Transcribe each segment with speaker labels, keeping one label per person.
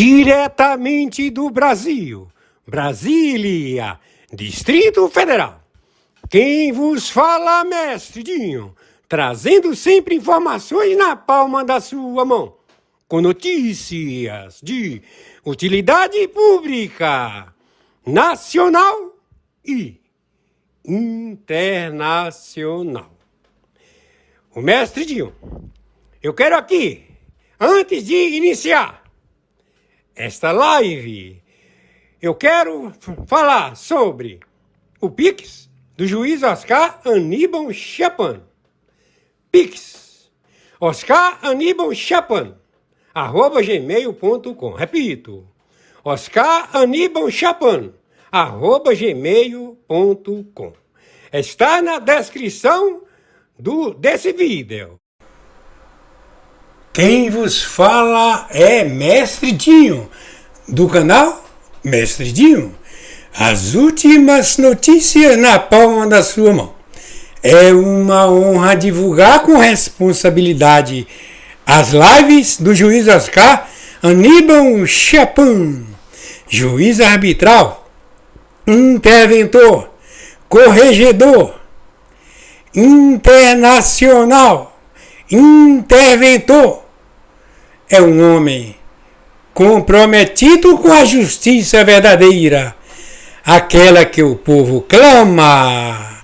Speaker 1: Diretamente do Brasil, Brasília, Distrito Federal. Quem vos fala, mestre Dinho, trazendo sempre informações na palma da sua mão, com notícias de utilidade pública, nacional e internacional. O mestre Dinho, eu quero aqui, antes de iniciar esta live, eu quero falar sobre o Pix do juiz Oscar Aníbal Chapan. Pix, Oscar Aníbal Chapan, @gmail.com. Repito, Oscar Aníbal Chapan, @gmail.com. Está na descrição desse vídeo. Quem vos fala é Mestre Dinho, do canal Mestre Dinho. As últimas notícias na palma da sua mão. É uma honra divulgar com responsabilidade as lives do juiz Oscar Aníbal Chapan, juiz arbitral, interventor, corregedor, internacional, interventor. É um homem comprometido com a justiça verdadeira, aquela que o povo clama.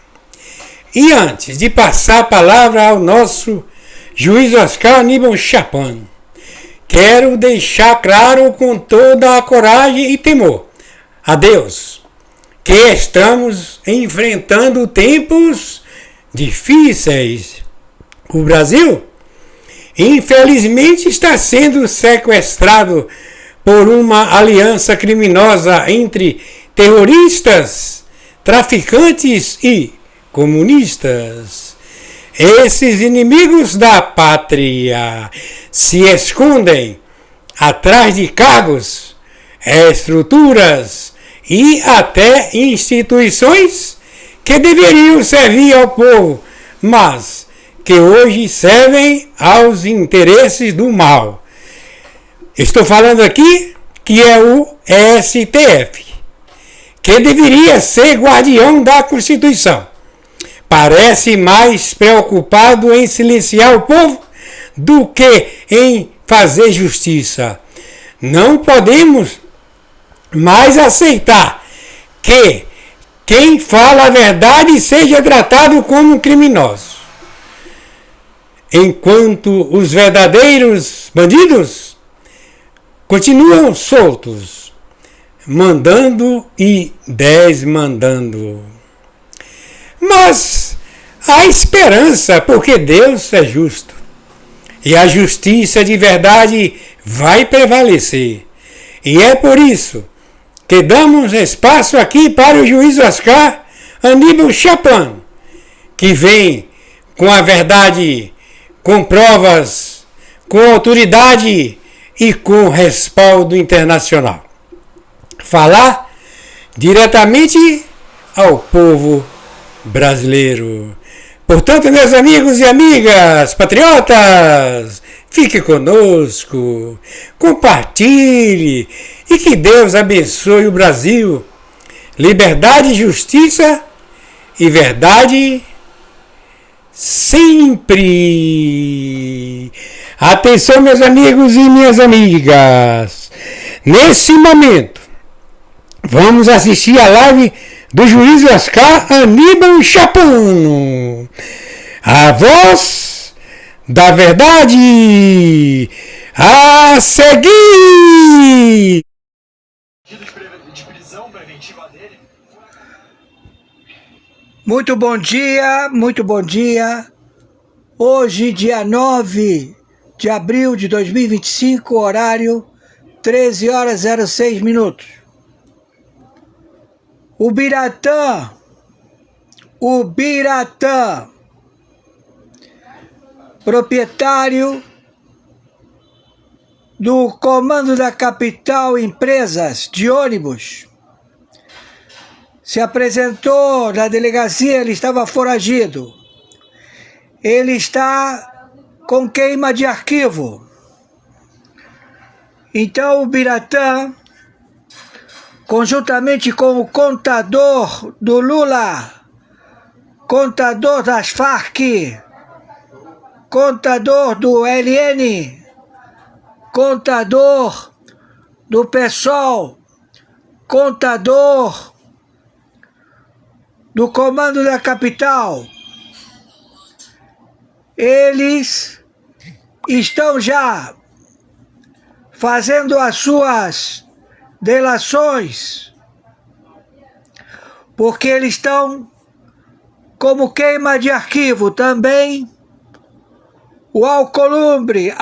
Speaker 1: E antes de passar a palavra ao nosso juiz Oscar Aníbal Chapan, quero deixar claro com toda a coragem e temor a Deus que estamos enfrentando tempos difíceis. O Brasil, infelizmente, está sendo sequestrado por uma aliança criminosa entre terroristas, traficantes e comunistas. Esses inimigos da pátria se escondem atrás de cargos, estruturas e até instituições que deveriam servir ao povo, mas que hoje servem aos interesses do mal. Estou falando aqui que é o STF, que deveria ser guardião da Constituição. Parece mais preocupado em silenciar o povo do que em fazer justiça. Não podemos mais aceitar que quem fala a verdade seja tratado como criminoso, enquanto os verdadeiros bandidos continuam soltos, mandando e desmandando. Mas há esperança, porque Deus é justo e a justiça de verdade vai prevalecer. E é por isso que damos espaço aqui para o juiz Oscar Aníbal Chapan, que vem com a verdade, com provas, com autoridade e com respaldo internacional. Falar diretamente ao povo brasileiro. Portanto, meus amigos e amigas patriotas, fique conosco, compartilhe e que Deus abençoe o Brasil. Liberdade, justiça e verdade sempre. Atenção, meus amigos e minhas amigas. Nesse momento, vamos assistir a live do juiz Oscar Aníbal Chapan, a voz da verdade a seguir.
Speaker 2: De prisão preventiva dele.
Speaker 3: Muito bom dia, muito bom dia. Hoje, dia 9 de abril de 2025, horário 13h06. Ubiratã, proprietário do Comando da Capital Empresas de ônibus, se apresentou na delegacia. Ele estava foragido. Ele está com queima de arquivo. Então o Biratã, conjuntamente com o contador do Lula, contador das Farc, contador do LN, contador do PSOL, contador do Comando da Capital, eles estão já fazendo as suas delações, porque eles estão como queima de arquivo também. O Alcolumbre,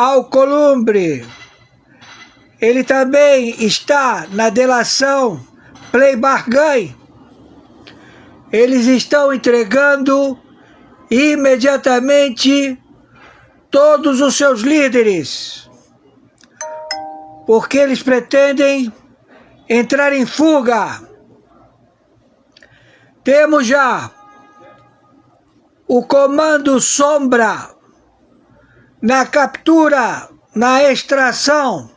Speaker 3: ele também está na delação Play Barganha. Eles estão entregando imediatamente todos os seus líderes, porque eles pretendem entrar em fuga. Temos já o Comando Sombra na captura, na extração,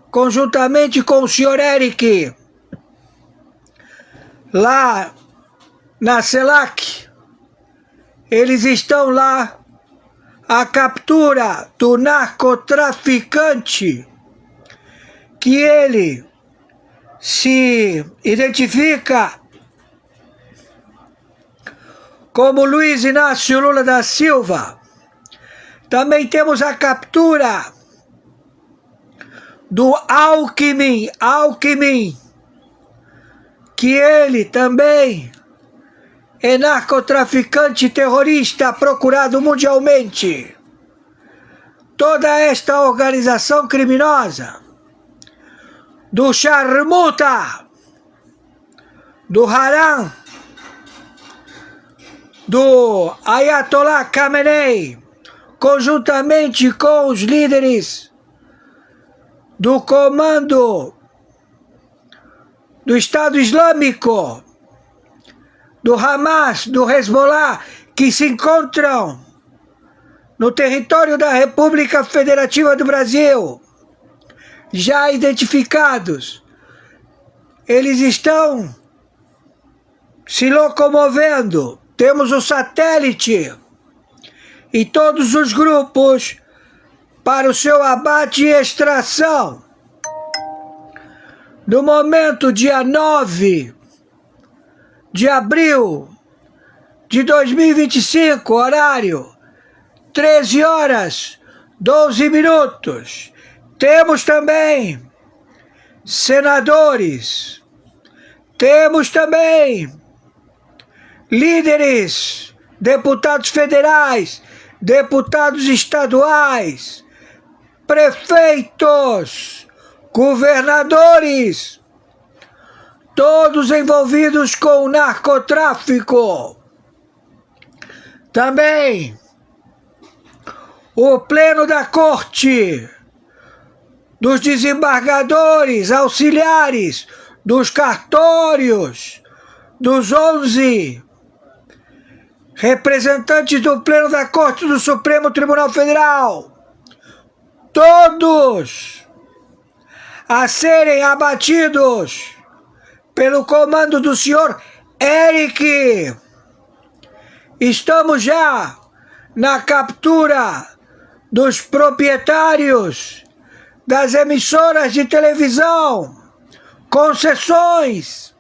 Speaker 3: conjuntamente com o senhor Eric, lá na CELAC. Eles estão lá, a captura do narcotraficante, que ele se identifica como Luiz Inácio Lula da Silva. Também temos a captura do Alckmin, que ele também é narcotraficante terrorista procurado mundialmente. Toda esta organização criminosa do Charmuta, do Haram, do Ayatollah Khamenei, conjuntamente com os líderes do comando do Estado Islâmico, do Hamas, do Hezbollah, que se encontram no território da República Federativa do Brasil, já identificados. Eles estão se locomovendo. Temos o satélite e todos os grupos para o seu abate e extração. No momento, dia 9 de abril de 2025, horário 13 horas 12 minutos, temos também senadores, temos também líderes, deputados federais, deputados estaduais, prefeitos, governadores, todos envolvidos com o narcotráfico. Também o pleno da corte, dos desembargadores auxiliares, dos cartórios, dos 11 representantes do pleno da corte do Supremo Tribunal Federal, todos a serem abatidos pelo comando do senhor Eric. Estamos já na captura dos proprietários das emissoras de televisão, concessões,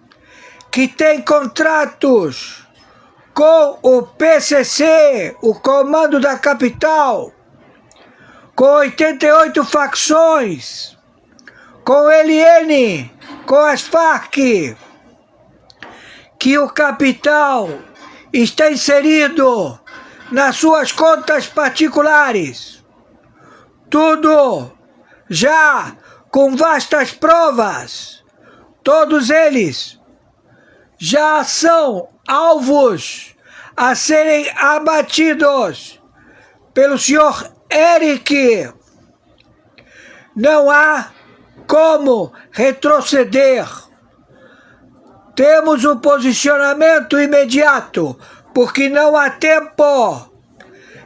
Speaker 3: que têm contratos com o PCC, o Comando da Capital, com 88 facções, com o LN, com as Farc, que o capital está inserido nas suas contas particulares. Tudo já com vastas provas. Todos eles já são alvos a serem abatidos pelo senhor Eric. Não há como retroceder. Temos um posicionamento imediato, porque não há tempo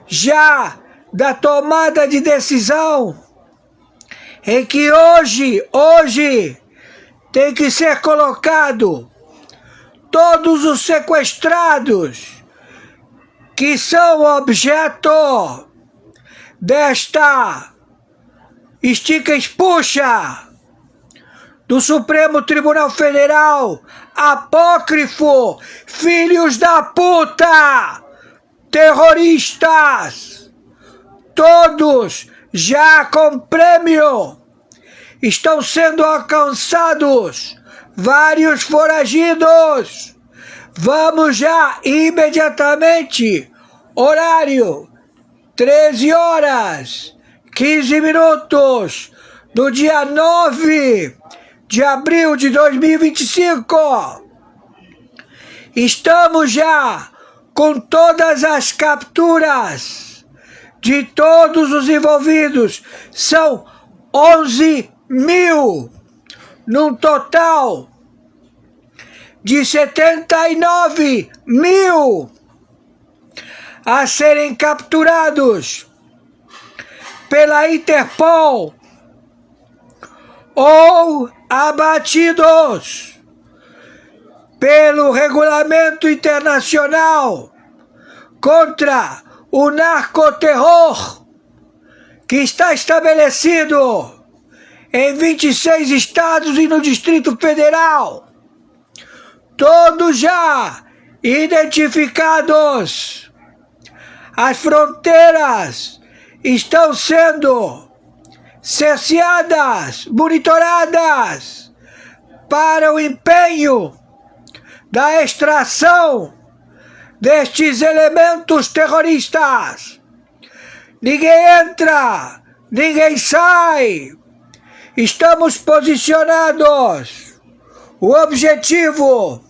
Speaker 3: já da tomada de decisão em que hoje tem que ser colocado todos os sequestrados que são objeto desta estica-espuxa do Supremo Tribunal Federal, apócrifo, filhos da puta, terroristas, todos já com prêmio, estão sendo alcançados vários foragidos. Vamos já imediatamente, horário 13 horas 15 minutos do dia 9 de abril de 2025. Estamos já com todas as capturas de todos os envolvidos. São 11.000 num total de 79.000 a serem capturados pela Interpol ou abatidos pelo Regulamento Internacional contra o narcoterror, que está estabelecido em 26 estados e no Distrito Federal, todos já identificados. As fronteiras estão sendo cerceadas, monitoradas para o empenho da extração destes elementos terroristas. Ninguém entra, ninguém sai. Estamos posicionados. O objetivo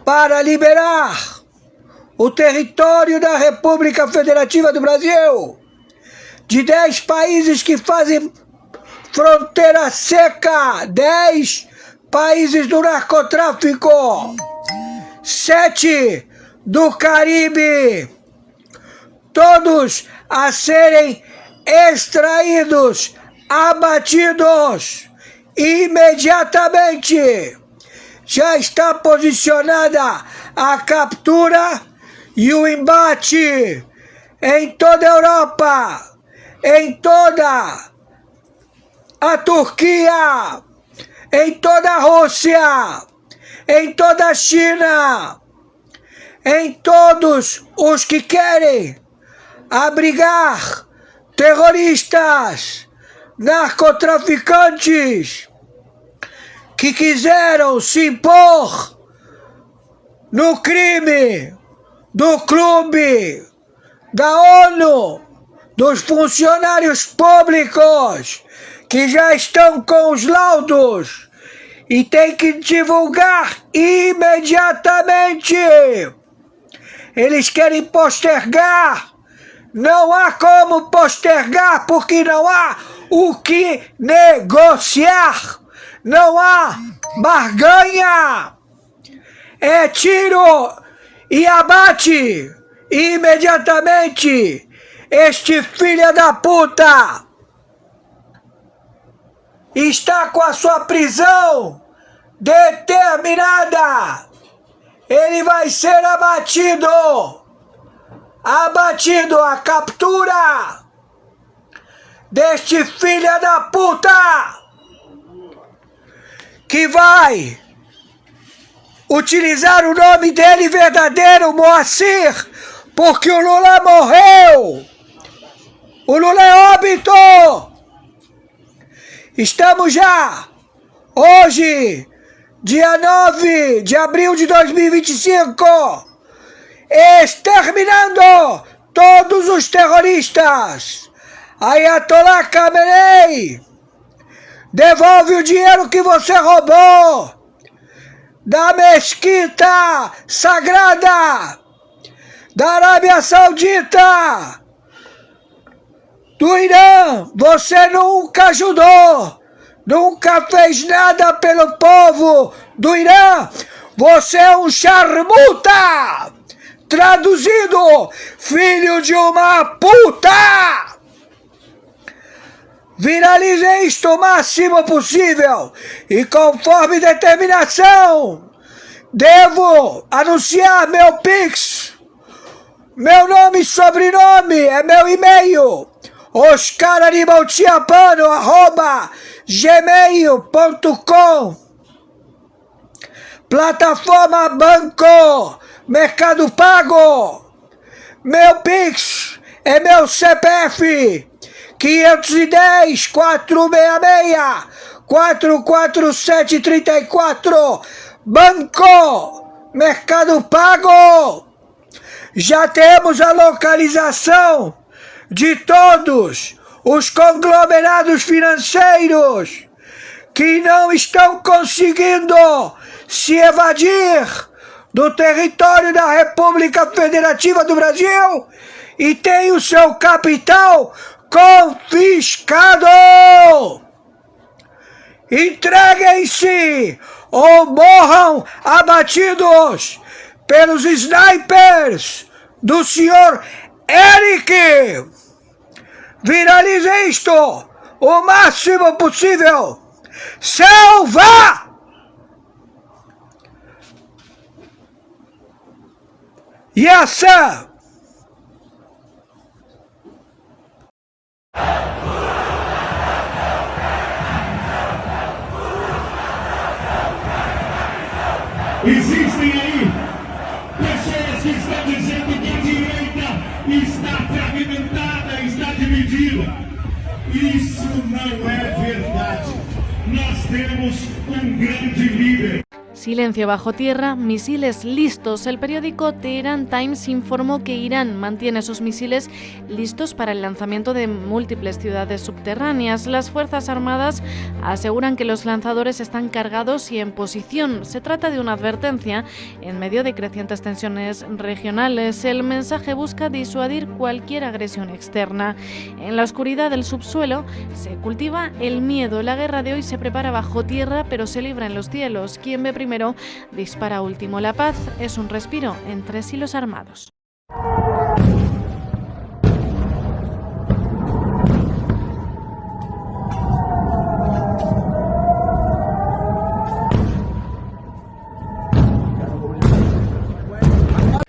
Speaker 3: para liberar o território da República Federativa do Brasil de 10 países que fazem fronteira seca, 10 países do narcotráfico, 7 do Caribe, todos a serem extraídos, abatidos imediatamente. Já está posicionada a captura e o embate em toda a Europa, em toda a Turquia, em toda a Rússia, em toda a China, em todos os que querem abrigar terroristas, narcotraficantes, que quiseram se impor no crime do clube, da ONU, dos funcionários públicos que já estão com os laudos e tem que divulgar imediatamente. Eles querem postergar. Não há como postergar porque não há o que negociar. Não há barganha. É tiro e abate imediatamente este filho da puta. Está com a sua prisão determinada. Ele vai ser abatido. Abatido, a captura deste filho da puta que vai utilizar o nome dele verdadeiro, Moacir, porque o Lula morreu. O Lula é óbito. Estamos já, hoje, dia 9 de abril de 2025, exterminando todos os terroristas. Ayatollah Khamenei, devolve o dinheiro que você roubou da mesquita sagrada da Arábia Saudita, do Irã. Você nunca ajudou, nunca fez nada pelo povo do Irã. Você é um charmuta, traduzido, filho de uma puta. Viralize isto o máximo possível e conforme determinação, devo anunciar meu Pix. Meu nome e sobrenome é meu e-mail, oscaranimaltiapano@gmail.com. Plataforma Banco Mercado Pago. Meu Pix é meu CPF 510 466 44734. Banco Mercado Pago. Já temos a localização de todos os conglomerados financeiros que não estão conseguindo se evadir do território da República Federativa do Brasil e tem o seu capital confiscado. Entreguem-se ou morram abatidos pelos snipers do senhor Eric. Viralize isto o máximo possível. Selva! Yes, sir!
Speaker 4: Existem aí pessoas que estão dizendo que a direita está fragmentada, está dividida. Isso não é verdade. Nós temos um grande líder.
Speaker 5: Silencio bajo tierra, misiles listos. El periódico Tehran Times informó que Irán mantiene sus misiles listos para el lanzamiento de múltiples ciudades subterráneas. Las Fuerzas Armadas aseguran que los lanzadores están cargados y en posición. Se trata de una advertencia en medio de crecientes tensiones regionales. El mensaje busca disuadir cualquier agresión externa. En la oscuridad del subsuelo se cultiva el miedo. La guerra de hoy se prepara bajo tierra, pero se libra en los cielos. Quien ve primero dispara último. La paz es un respiro entre silos armados.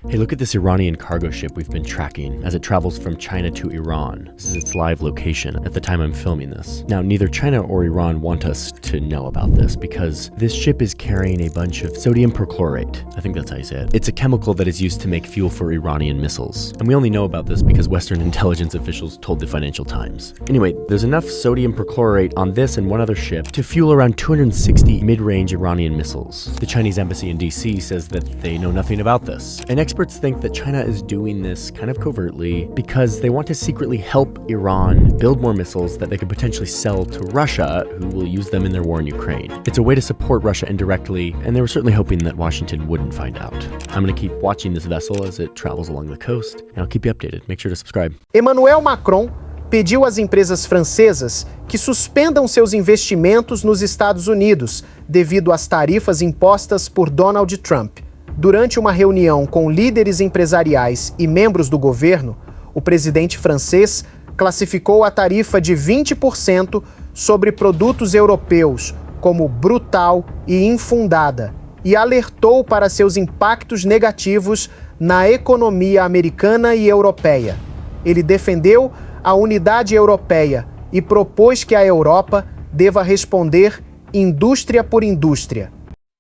Speaker 6: Hey, look at this Iranian cargo ship we've been tracking as it travels from China to Iran. This is its live location at the time I'm filming this. Now, neither China or Iran want us to know about this because this ship is carrying a bunch of sodium perchlorate. I think that's how you say it. It's a chemical that is used to make fuel for Iranian missiles. And we only know about this because Western intelligence officials told the Financial Times. Anyway, there's enough sodium perchlorate on this and one other ship to fuel around 260 mid-range Iranian missiles. The Chinese embassy in DC says that they know nothing about this. And experts think that China is doing this kind of covertly because they want to secretly help Iran build more missiles that they could potentially sell to Russia, who will use them in their war in Ukraine. It's a way to support Russia indirectly, and they were certainly hoping that Washington wouldn't find out. I'm going to keep watching this vessel as it travels along the coast, and I'll keep you updated. Make sure to subscribe.
Speaker 7: Emmanuel Macron pediu às empresas francesas que suspendam seus investimentos nos Estados Unidos devido às tarifas impostas por Donald Trump. Durante uma reunião com líderes empresariais e membros do governo, o presidente francês classificou a tarifa de 20% sobre produtos europeus como brutal e infundada e alertou para seus impactos negativos na economia americana e europeia. Ele defendeu a unidade europeia e propôs que a Europa deva responder indústria por indústria.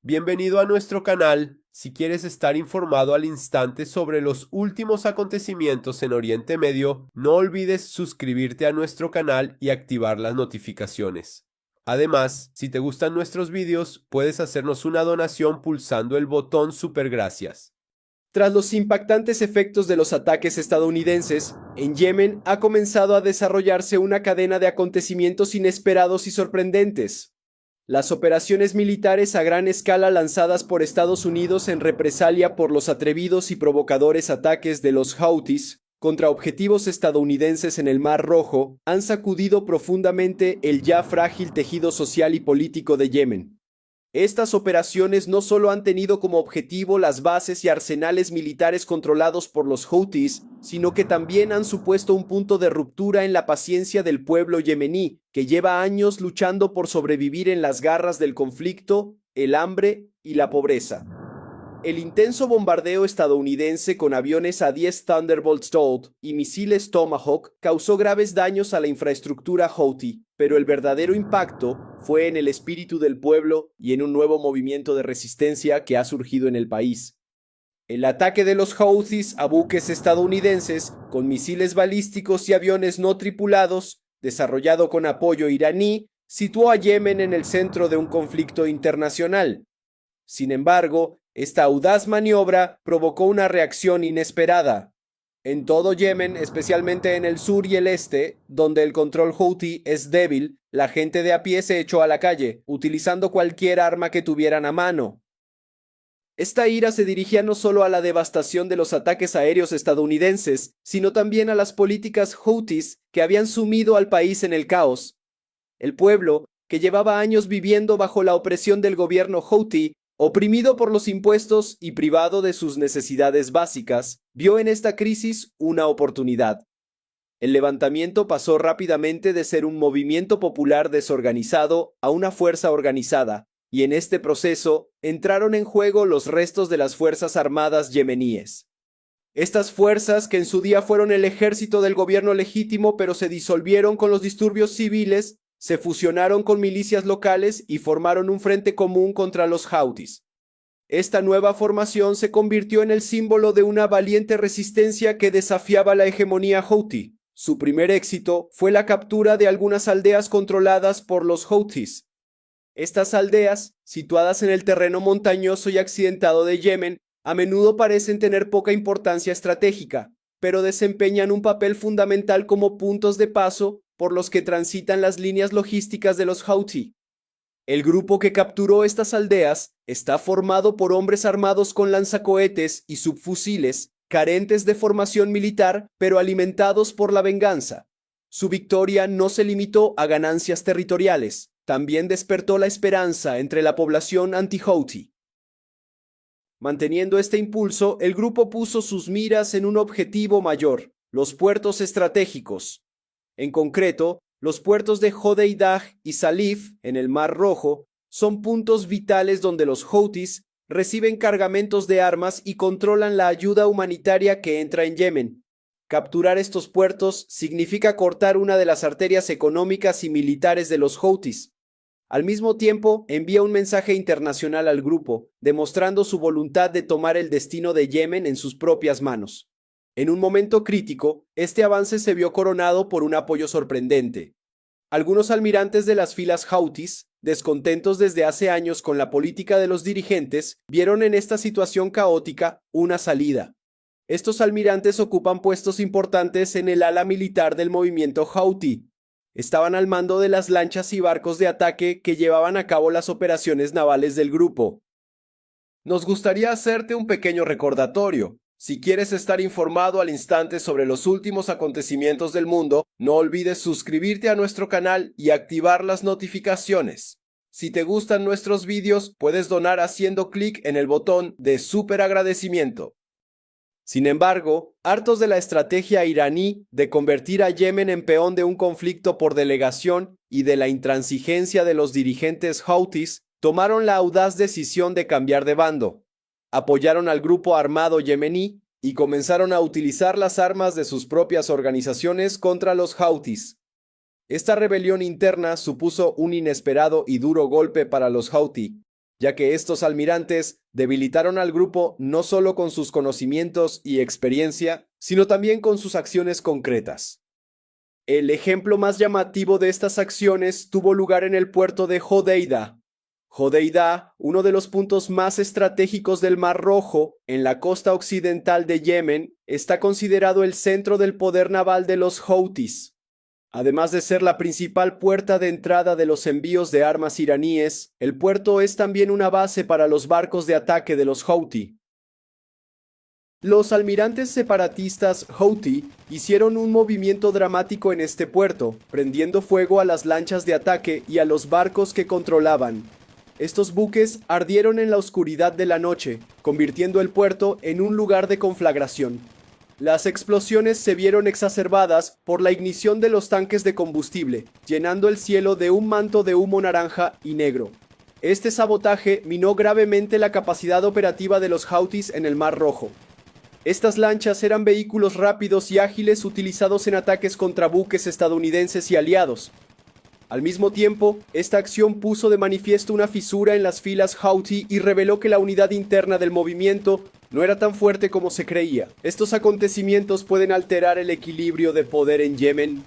Speaker 8: Bienvenido a nuestro canal. Si quieres estar informado al instante sobre los últimos acontecimientos en Oriente Medio, no olvides suscribirte a nuestro canal y activar las notificaciones. Además, si te gustan nuestros vídeos, puedes hacernos una donación pulsando el botón Super Gracias. Tras los impactantes efectos de los ataques estadounidenses, en Yemen ha comenzado a desarrollarse una cadena de acontecimientos inesperados y sorprendentes. Las operaciones militares a gran escala lanzadas por Estados Unidos en represalia por los atrevidos y provocadores ataques de los Houthis contra objetivos estadounidenses en el Mar Rojo han sacudido profundamente el ya frágil tejido social y político de Yemen.
Speaker 9: Estas operaciones no solo han tenido como objetivo las bases y arsenales militares controlados por los Houthis, sino que también han supuesto un punto de ruptura en la paciencia del pueblo yemení, que lleva años luchando por sobrevivir en las garras del conflicto, el hambre y la pobreza. El intenso bombardeo estadounidense con aviones A-10 Thunderbolt Stolt y misiles Tomahawk causó graves daños a la infraestructura Houthi, pero el verdadero impacto fue en el espíritu del pueblo y en un nuevo movimiento de resistencia que ha surgido en el país. El ataque de los Houthis a buques estadounidenses con misiles balísticos y aviones no tripulados, desarrollado con apoyo iraní, situó a Yemen en el centro de un conflicto internacional. Sin embargo, esta audaz maniobra provocó una reacción inesperada. En todo Yemen, especialmente en el sur y el este, donde el control Houthi es débil, la gente de a pie se echó a la calle, utilizando cualquier arma que tuvieran a mano. Esta ira se dirigía no solo a la devastación de los ataques aéreos estadounidenses, sino también a las políticas Houthis que habían sumido al país en el caos. El pueblo, que llevaba años viviendo bajo la opresión del gobierno Houthi, oprimido por los impuestos y privado de sus necesidades básicas, vio en esta crisis una oportunidad. El levantamiento pasó rápidamente de ser un movimiento popular desorganizado a una fuerza organizada, y en este proceso entraron en juego los restos de las fuerzas armadas yemeníes. Estas fuerzas, que en su día fueron el ejército del gobierno legítimo pero se disolvieron con los disturbios civiles, se fusionaron con milicias locales y formaron un frente común contra los Houthis. Esta nueva formación se convirtió en el símbolo de una valiente resistencia que desafiaba la hegemonía Houthi. Su primer éxito fue la captura de algunas aldeas controladas por los Houthis. Estas aldeas, situadas en el terreno montañoso y accidentado de Yemen, a menudo parecen tener poca importancia estratégica, pero desempeñan un papel fundamental como puntos de paso por los que transitan las líneas logísticas de los Houthi. El grupo que capturó estas aldeas está formado por hombres armados con lanzacohetes y subfusiles, carentes de formación militar, pero alimentados por la venganza. Su victoria no se limitó a ganancias territoriales, también despertó la esperanza entre la población anti-Houthi. Manteniendo este impulso, el grupo puso sus miras en un objetivo mayor: los puertos estratégicos. En concreto, los puertos de Hodeidah y Salif, en el Mar Rojo, son puntos vitales donde los Houthis reciben cargamentos de armas y controlan la ayuda humanitaria que entra en Yemen. Capturar estos puertos significa cortar una de las arterias económicas y militares de los Houthis. Al mismo tiempo, envía un mensaje internacional al grupo, demostrando su voluntad de tomar el destino de Yemen en sus propias manos. En un momento crítico, este avance se vio coronado por un apoyo sorprendente. Algunos almirantes de las filas Houthis, descontentos desde hace años con la política de los dirigentes, vieron en esta situación caótica una salida. Estos almirantes ocupan puestos importantes en el ala militar del movimiento Houthi. Estaban al mando de las lanchas y barcos de ataque que llevaban a cabo las operaciones navales del grupo. Nos gustaría hacerte un pequeño recordatorio. Si quieres estar informado al instante sobre los últimos acontecimientos del mundo, no olvides suscribirte a nuestro canal y activar las notificaciones. Si te gustan nuestros vídeos, puedes donar haciendo clic en el botón de super agradecimiento. Sin embargo, hartos de la estrategia iraní de convertir a Yemen en peón de un conflicto por delegación y de la intransigencia de los dirigentes Houthis, tomaron la audaz decisión de cambiar de bando. Apoyaron al grupo armado yemení y comenzaron a utilizar las armas de sus propias organizaciones contra los Houthis. Esta rebelión interna supuso un inesperado y duro golpe para los Houthi, ya que estos almirantes debilitaron al grupo no solo con sus conocimientos y experiencia, sino también con sus acciones concretas. El ejemplo más llamativo de estas acciones tuvo lugar en el puerto de Hodeidah. Hodeidah, uno de los puntos más estratégicos del Mar Rojo, en la costa occidental de Yemen, está considerado el centro del poder naval de los Houthis. Además de ser la principal puerta de entrada de los envíos de armas iraníes, el puerto es también una base para los barcos de ataque de los Houthi. Los almirantes separatistas Houthi hicieron un movimiento dramático en este puerto, prendiendo fuego a las lanchas de ataque y a los barcos que controlaban. Estos buques ardieron en la oscuridad de la noche, convirtiendo el puerto en un lugar de conflagración. Las explosiones se vieron exacerbadas por la ignición de los tanques de combustible, llenando el cielo de un manto de humo naranja y negro. Este sabotaje minó gravemente la capacidad operativa de los Houthis en el Mar Rojo. Estas lanchas eran vehículos rápidos y ágiles utilizados en ataques contra buques estadounidenses y aliados. Al mismo tiempo, esta acción puso de manifiesto una fisura en las filas Houthi y reveló que la unidad interna del movimiento no era tan fuerte como se creía. Estos acontecimientos pueden alterar el equilibrio de poder en Yemen.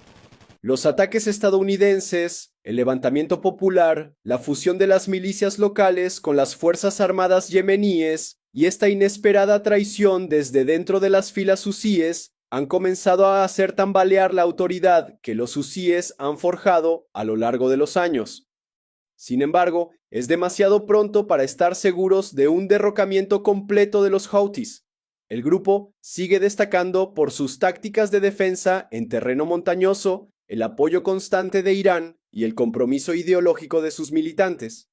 Speaker 9: Los ataques estadounidenses, el levantamiento popular, la fusión de las milicias locales con las fuerzas armadas yemeníes y esta inesperada traición desde dentro de las filas hutíes han comenzado a hacer tambalear la autoridad que los hutíes han forjado a lo largo de los años. Sin embargo, es demasiado pronto para estar seguros de un derrocamiento completo de los Houthis. El grupo sigue destacando por sus tácticas de defensa en terreno montañoso, el apoyo constante de Irán y el compromiso ideológico de sus militantes.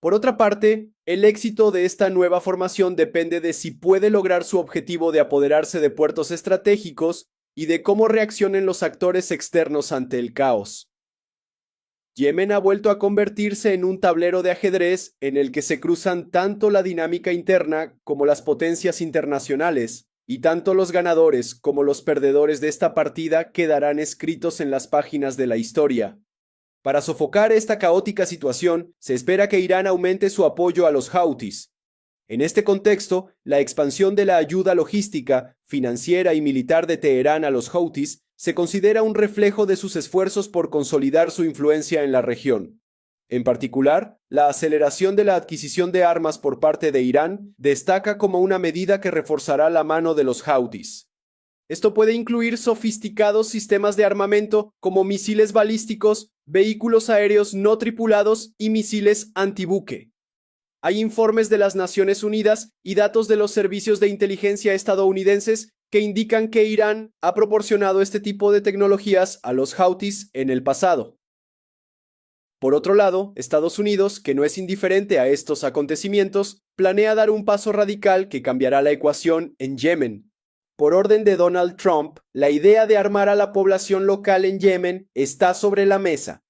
Speaker 9: Por otra parte, el éxito de esta nueva formación depende de si puede lograr su objetivo de apoderarse de puertos estratégicos y de cómo reaccionen los actores externos ante el caos. Yemen ha vuelto a convertirse en un tablero de ajedrez en el que se cruzan tanto la dinámica interna como las potencias internacionales, y tanto los ganadores como los perdedores de esta partida quedarán escritos en las páginas de la historia. Para sofocar esta caótica situación, se espera que Irán aumente su apoyo a los Houthis. En este contexto, la expansión de la ayuda logística, financiera y militar de Teherán a los Houthis se considera un reflejo de sus esfuerzos por consolidar su influencia en la región. En particular, la aceleración de la adquisición de armas por parte de Irán destaca como una medida que reforzará la mano de los Houthis. Esto puede incluir sofisticados sistemas de armamento como misiles balísticos, vehículos aéreos no tripulados y misiles antibuque. Hay informes de las Naciones Unidas y datos de los servicios de inteligencia estadounidenses que indican que Irán ha proporcionado este tipo de tecnologías a los Houthis en el pasado. Por otro lado, Estados Unidos, que no es indiferente a estos acontecimientos, planea dar un paso radical que cambiará la ecuación en Yemen. Por orden de Donald Trump, la idea de armar a la población local en Yemen está sobre la mesa.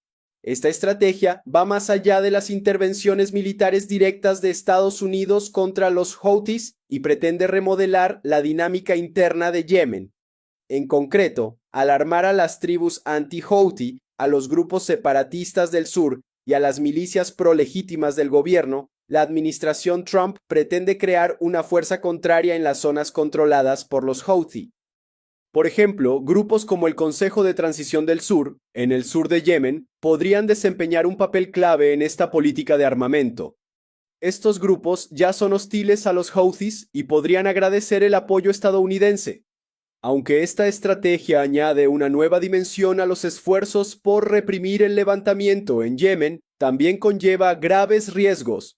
Speaker 9: Esta estrategia va más allá de las intervenciones militares directas de Estados Unidos contra los Houthis y pretende remodelar la dinámica interna de Yemen. En concreto, al armar a las tribus anti-Houthi, a los grupos separatistas del sur y a las milicias prolegítimas del gobierno, la administración Trump pretende crear una fuerza contraria en las zonas controladas por los Houthi. Por ejemplo, grupos como el Consejo de Transición del Sur, en el sur de Yemen, podrían desempeñar un papel clave en esta política de armamento. Estos grupos ya son hostiles a los Houthis y podrían agradecer el apoyo estadounidense. Aunque esta estrategia añade una nueva dimensión a los esfuerzos por reprimir el levantamiento en Yemen, también conlleva graves riesgos.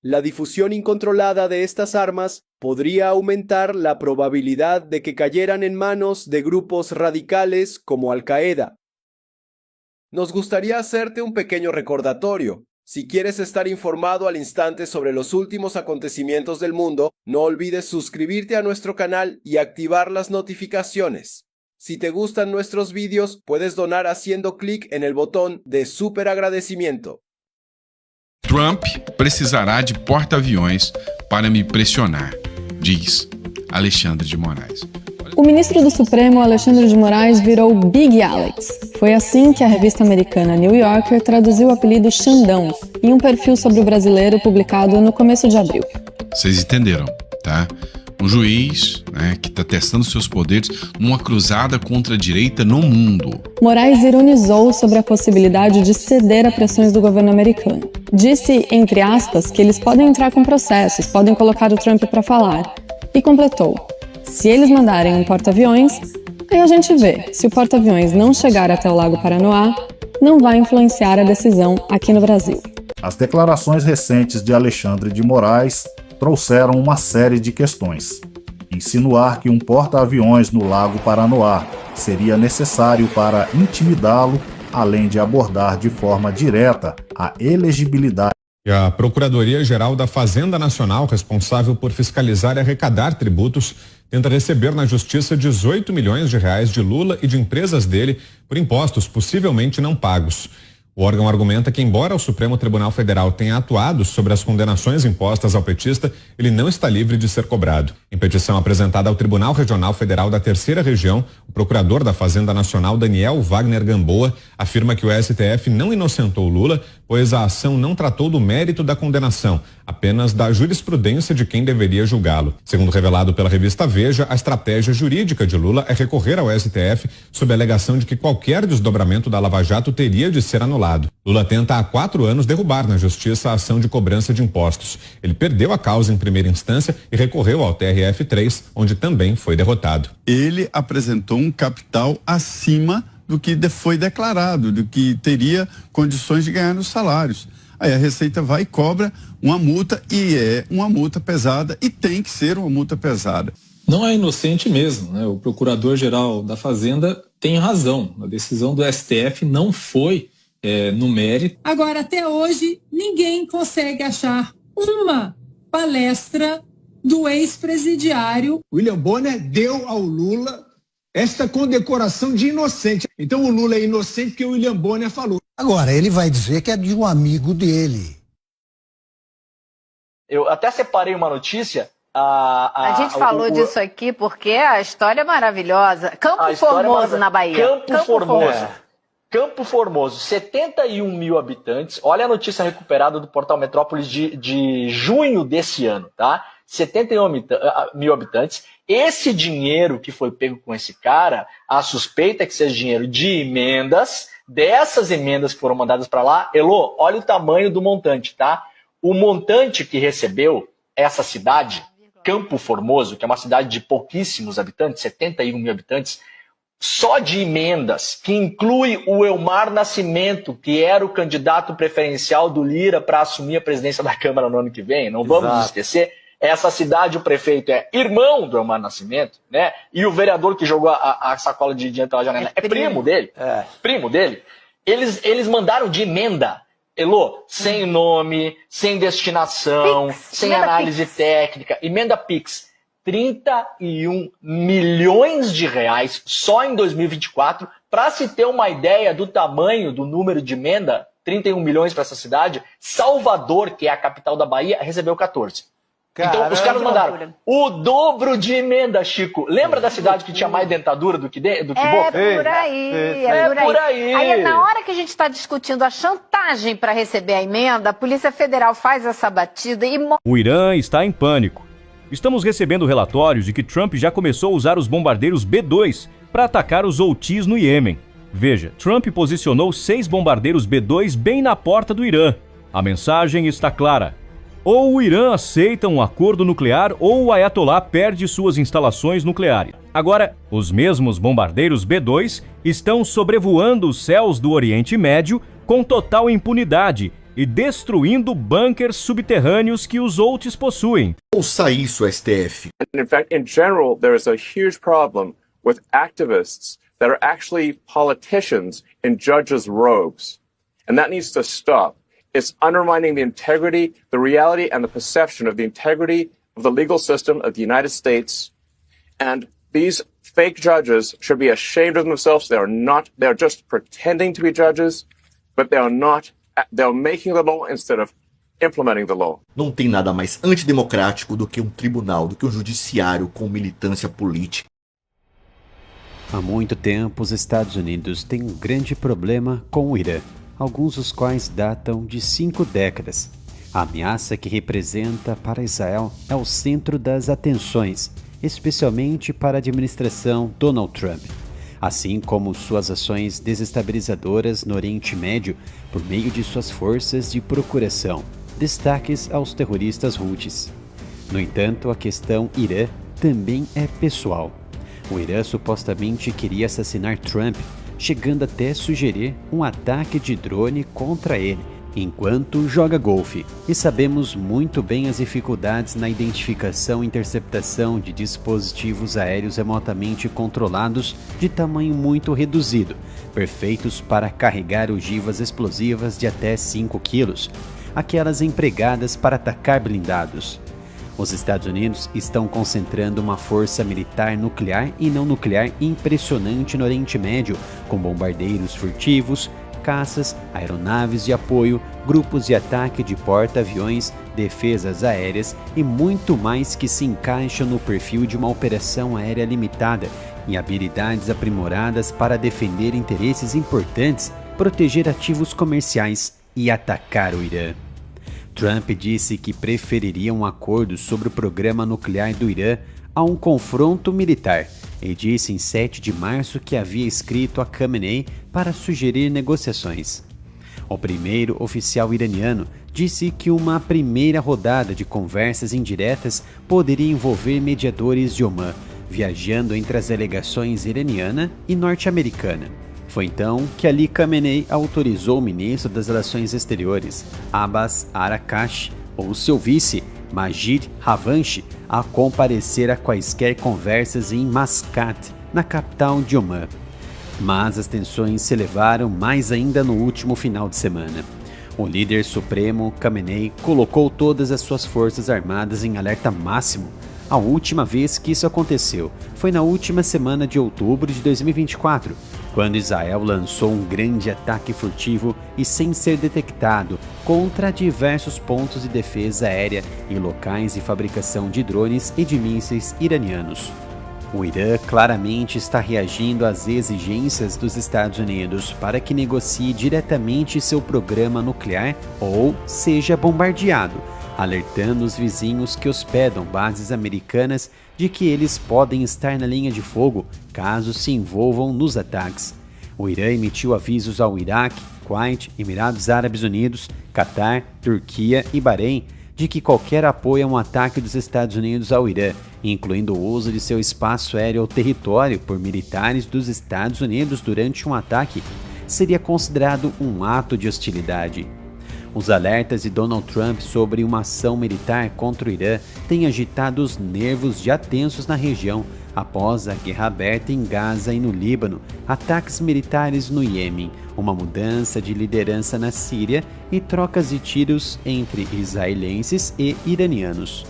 Speaker 9: La difusión incontrolada de estas armas podría aumentar la probabilidad de que cayeran en manos de grupos radicales como Al-Qaeda. Nos gustaría hacerte un pequeño recordatorio. Si quieres estar informado al instante sobre los últimos acontecimientos del mundo, no olvides suscribirte a nuestro canal y activar las notificaciones. Si te gustan nuestros vídeos, puedes donar haciendo clic en el botón de super agradecimiento.
Speaker 10: Trump precisará de porta-aviões para me pressionar, diz Alexandre de Moraes.
Speaker 11: O ministro do Supremo, Alexandre de Moraes, virou Big Alex. Foi assim que a revista americana New Yorker traduziu o apelido Xandão em um perfil sobre o brasileiro publicado no começo de abril.
Speaker 10: Vocês entenderam, tá? Um juiz, que está testando seus poderes numa cruzada contra a direita no mundo.
Speaker 11: Moraes ironizou sobre a possibilidade de ceder a pressões do governo americano. Disse, entre aspas, que eles podem entrar com processos, podem colocar o Trump para falar. E completou: se eles mandarem um porta-aviões, aí a gente vê. Se o porta-aviões não chegar até o Lago Paranoá, não vai influenciar a decisão aqui no Brasil.
Speaker 12: As declarações recentes de Alexandre de Moraes trouxeram uma série de questões. Insinuar que um porta-aviões no Lago Paranoá seria necessário para intimidá-lo, além de abordar de forma direta a elegibilidade
Speaker 13: E a Procuradoria-Geral da Fazenda Nacional, responsável por fiscalizar e arrecadar tributos, tenta receber na Justiça 18 milhões de reais de Lula e de empresas dele por impostos possivelmente não pagos. O órgão argumenta que, embora o Supremo Tribunal Federal tenha atuado sobre as condenações impostas ao petista, ele não está livre de ser cobrado. Em petição apresentada ao Tribunal Regional Federal da Terceira Região, o procurador da Fazenda Nacional, Daniel Wagner Gamboa, afirma que o STF não inocentou Lula, pois a ação não tratou do mérito da condenação, apenas da jurisprudência de quem deveria julgá-lo. Segundo revelado pela revista Veja, a estratégia jurídica de Lula é recorrer ao STF sob a alegação de que qualquer desdobramento da Lava Jato teria de ser anulado. Lula tenta há 4 anos derrubar na Justiça a ação de cobrança de impostos. Ele perdeu a causa em primeira instância e recorreu ao TRF3, onde também foi derrotado.
Speaker 14: Ele apresentou um capital acima do que foi declarado, do que teria condições de ganhar os salários. Aí a Receita vai e cobra uma multa, e é uma multa pesada, e tem que ser uma multa pesada.
Speaker 15: Não é inocente mesmo, né? O Procurador-Geral da Fazenda tem razão. A decisão do STF não foi no mérito.
Speaker 16: Agora, até hoje, ninguém consegue achar uma palestra do ex-presidiário.
Speaker 17: William Bonner deu ao Lula esta condecoração de inocente. Então o Lula é inocente porque o William Bonner falou.
Speaker 18: Agora, ele vai dizer que é de um amigo dele.
Speaker 2: Eu até separei uma notícia.
Speaker 19: A gente falou disso aqui porque a história é maravilhosa. Campo Formoso, na Bahia.
Speaker 2: Campo Formoso. Campo Formoso, 71 mil habitantes. Olha a notícia recuperada do portal Metrópolis de junho desse ano, tá? 71 mil habitantes. Esse dinheiro que foi pego com esse cara, a suspeita é que seja dinheiro de emendas. Dessas emendas que foram mandadas para lá, Elô, olha o tamanho do montante, tá? O montante que recebeu essa cidade, Campo Formoso, que é uma cidade de pouquíssimos habitantes, 71 mil habitantes, só de emendas, que inclui o Elmar Nascimento, que era o candidato preferencial do Lira para assumir a presidência da Câmara no ano que vem, não vamos esquecer. Essa cidade, o prefeito é irmão do Elmar Nascimento, né? E o vereador que jogou a sacola de dinheiro pela janela é primo dele. Primo dele. Eles mandaram de emenda, Elô, sem nome, sem destinação, sem análise técnica, emenda Pix. 31 milhões de reais só em 2024. Para se ter uma ideia do tamanho do número de emenda, 31 milhões para essa cidade, Salvador, que é a capital da Bahia, recebeu 14. Caramba, então os caras mandaram o dobro de emenda, Chico. Lembra da cidade que tinha mais dentadura do que boca?
Speaker 19: Por aí, por aí. Aí na hora que a gente está discutindo a chantagem para receber a emenda, a Polícia Federal faz essa batida e...
Speaker 20: O Irã está em pânico. Estamos recebendo relatórios de que Trump já começou a usar os bombardeiros B-2 para atacar os Houthis no Iêmen. Veja, Trump posicionou 6 bombardeiros B-2 bem na porta do Irã. A mensagem está clara. Ou o Irã aceita um acordo nuclear ou o Ayatollah perde suas instalações nucleares. Agora, os mesmos bombardeiros B-2 estão sobrevoando os céus do Oriente Médio com total impunidade e destruindo bunkers subterrâneos que os Houthis possuem.
Speaker 21: Ouça isso, STF.
Speaker 22: In fact, in general, there is a huge problem with activists that are actually politicians in judges' robes. And that needs to stop. It's undermining the integrity, the reality, and the perception of the integrity of the legal system of the United States. And these fake judges should be ashamed of themselves. They are just pretending to be judges, but they are not. They're making the law instead of implementing the law.
Speaker 21: Não tem nada mais antidemocrático do que um tribunal, do que um judiciário com militância política.
Speaker 23: Há muito tempo, os Estados Unidos têm um grande problema com o Irã, alguns dos quais datam de 5 décadas. A ameaça que representa para Israel é o centro das atenções, especialmente para a administração Donald Trump, assim como suas ações desestabilizadoras no Oriente Médio por meio de suas forças de procuração, destaques aos terroristas Houthis. No entanto, a questão Irã também é pessoal. O Irã supostamente queria assassinar Trump, chegando até sugerir um ataque de drone contra ele, enquanto joga golfe. E sabemos muito bem as dificuldades na identificação e interceptação de dispositivos aéreos remotamente controlados de tamanho muito reduzido, perfeitos para carregar ogivas explosivas de até 5 quilos. aquelas empregadas para atacar blindados. Os Estados Unidos estão concentrando uma força militar nuclear e não nuclear impressionante no Oriente Médio, com bombardeiros furtivos, caças, aeronaves de apoio, grupos de ataque de porta-aviões, defesas aéreas e muito mais que se encaixam no perfil de uma operação aérea limitada e habilidades aprimoradas para defender interesses importantes, proteger ativos comerciais e atacar o Irã. Trump disse que preferiria um acordo sobre o programa nuclear do Irã a um confronto militar e disse em 7 de março que havia escrito a Khamenei para sugerir negociações. O primeiro oficial iraniano disse que uma primeira rodada de conversas indiretas poderia envolver mediadores de Omã, viajando entre as delegações iraniana e norte-americana. Foi então que Ali Khamenei autorizou o ministro das Relações Exteriores, Abbas Arakashi, ou seu vice, Majid Havanchi, a comparecer a quaisquer conversas em Mascat, na capital de Omã. Mas as tensões se elevaram mais ainda no último final de semana. O líder supremo, Khamenei, colocou todas as suas forças armadas em alerta máximo. A última vez que isso aconteceu foi na última semana de outubro de 2024, quando Israel lançou um grande ataque furtivo e sem ser detectado contra diversos pontos de defesa aérea e locais de fabricação de drones e de mísseis iranianos. O Irã claramente está reagindo às exigências dos Estados Unidos para que negocie diretamente seu programa nuclear ou seja bombardeado, alertando os vizinhos que hospedam bases americanas de que eles podem estar na linha de fogo caso se envolvam nos ataques. O Irã emitiu avisos ao Iraque, Kuwait, Emirados Árabes Unidos, Catar, Turquia e Bahrein de que qualquer apoio a um ataque dos Estados Unidos ao Irã, incluindo o uso de seu espaço aéreo ou território por militares dos Estados Unidos durante um ataque, seria considerado um ato de hostilidade. Os alertas de Donald Trump sobre uma ação militar contra o Irã têm agitado os nervos já tensos na região após a guerra aberta em Gaza e no Líbano, ataques militares no Iêmen, uma mudança de liderança na Síria e trocas de tiros entre israelenses e iranianos.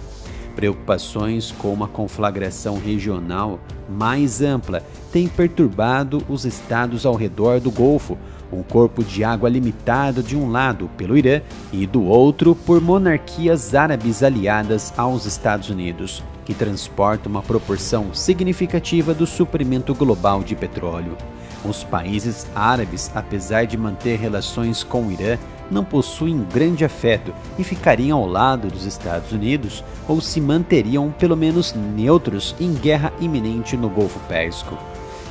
Speaker 23: Preocupações com uma conflagração regional mais ampla têm perturbado os estados ao redor do Golfo, um corpo de água limitado de um lado pelo Irã e do outro por monarquias árabes aliadas aos Estados Unidos, que transportam uma proporção significativa do suprimento global de petróleo. Os países árabes, apesar de manter relações com o Irã, não possuem grande afeto e ficariam ao lado dos Estados Unidos ou se manteriam pelo menos neutros em guerra iminente no Golfo Pérsico.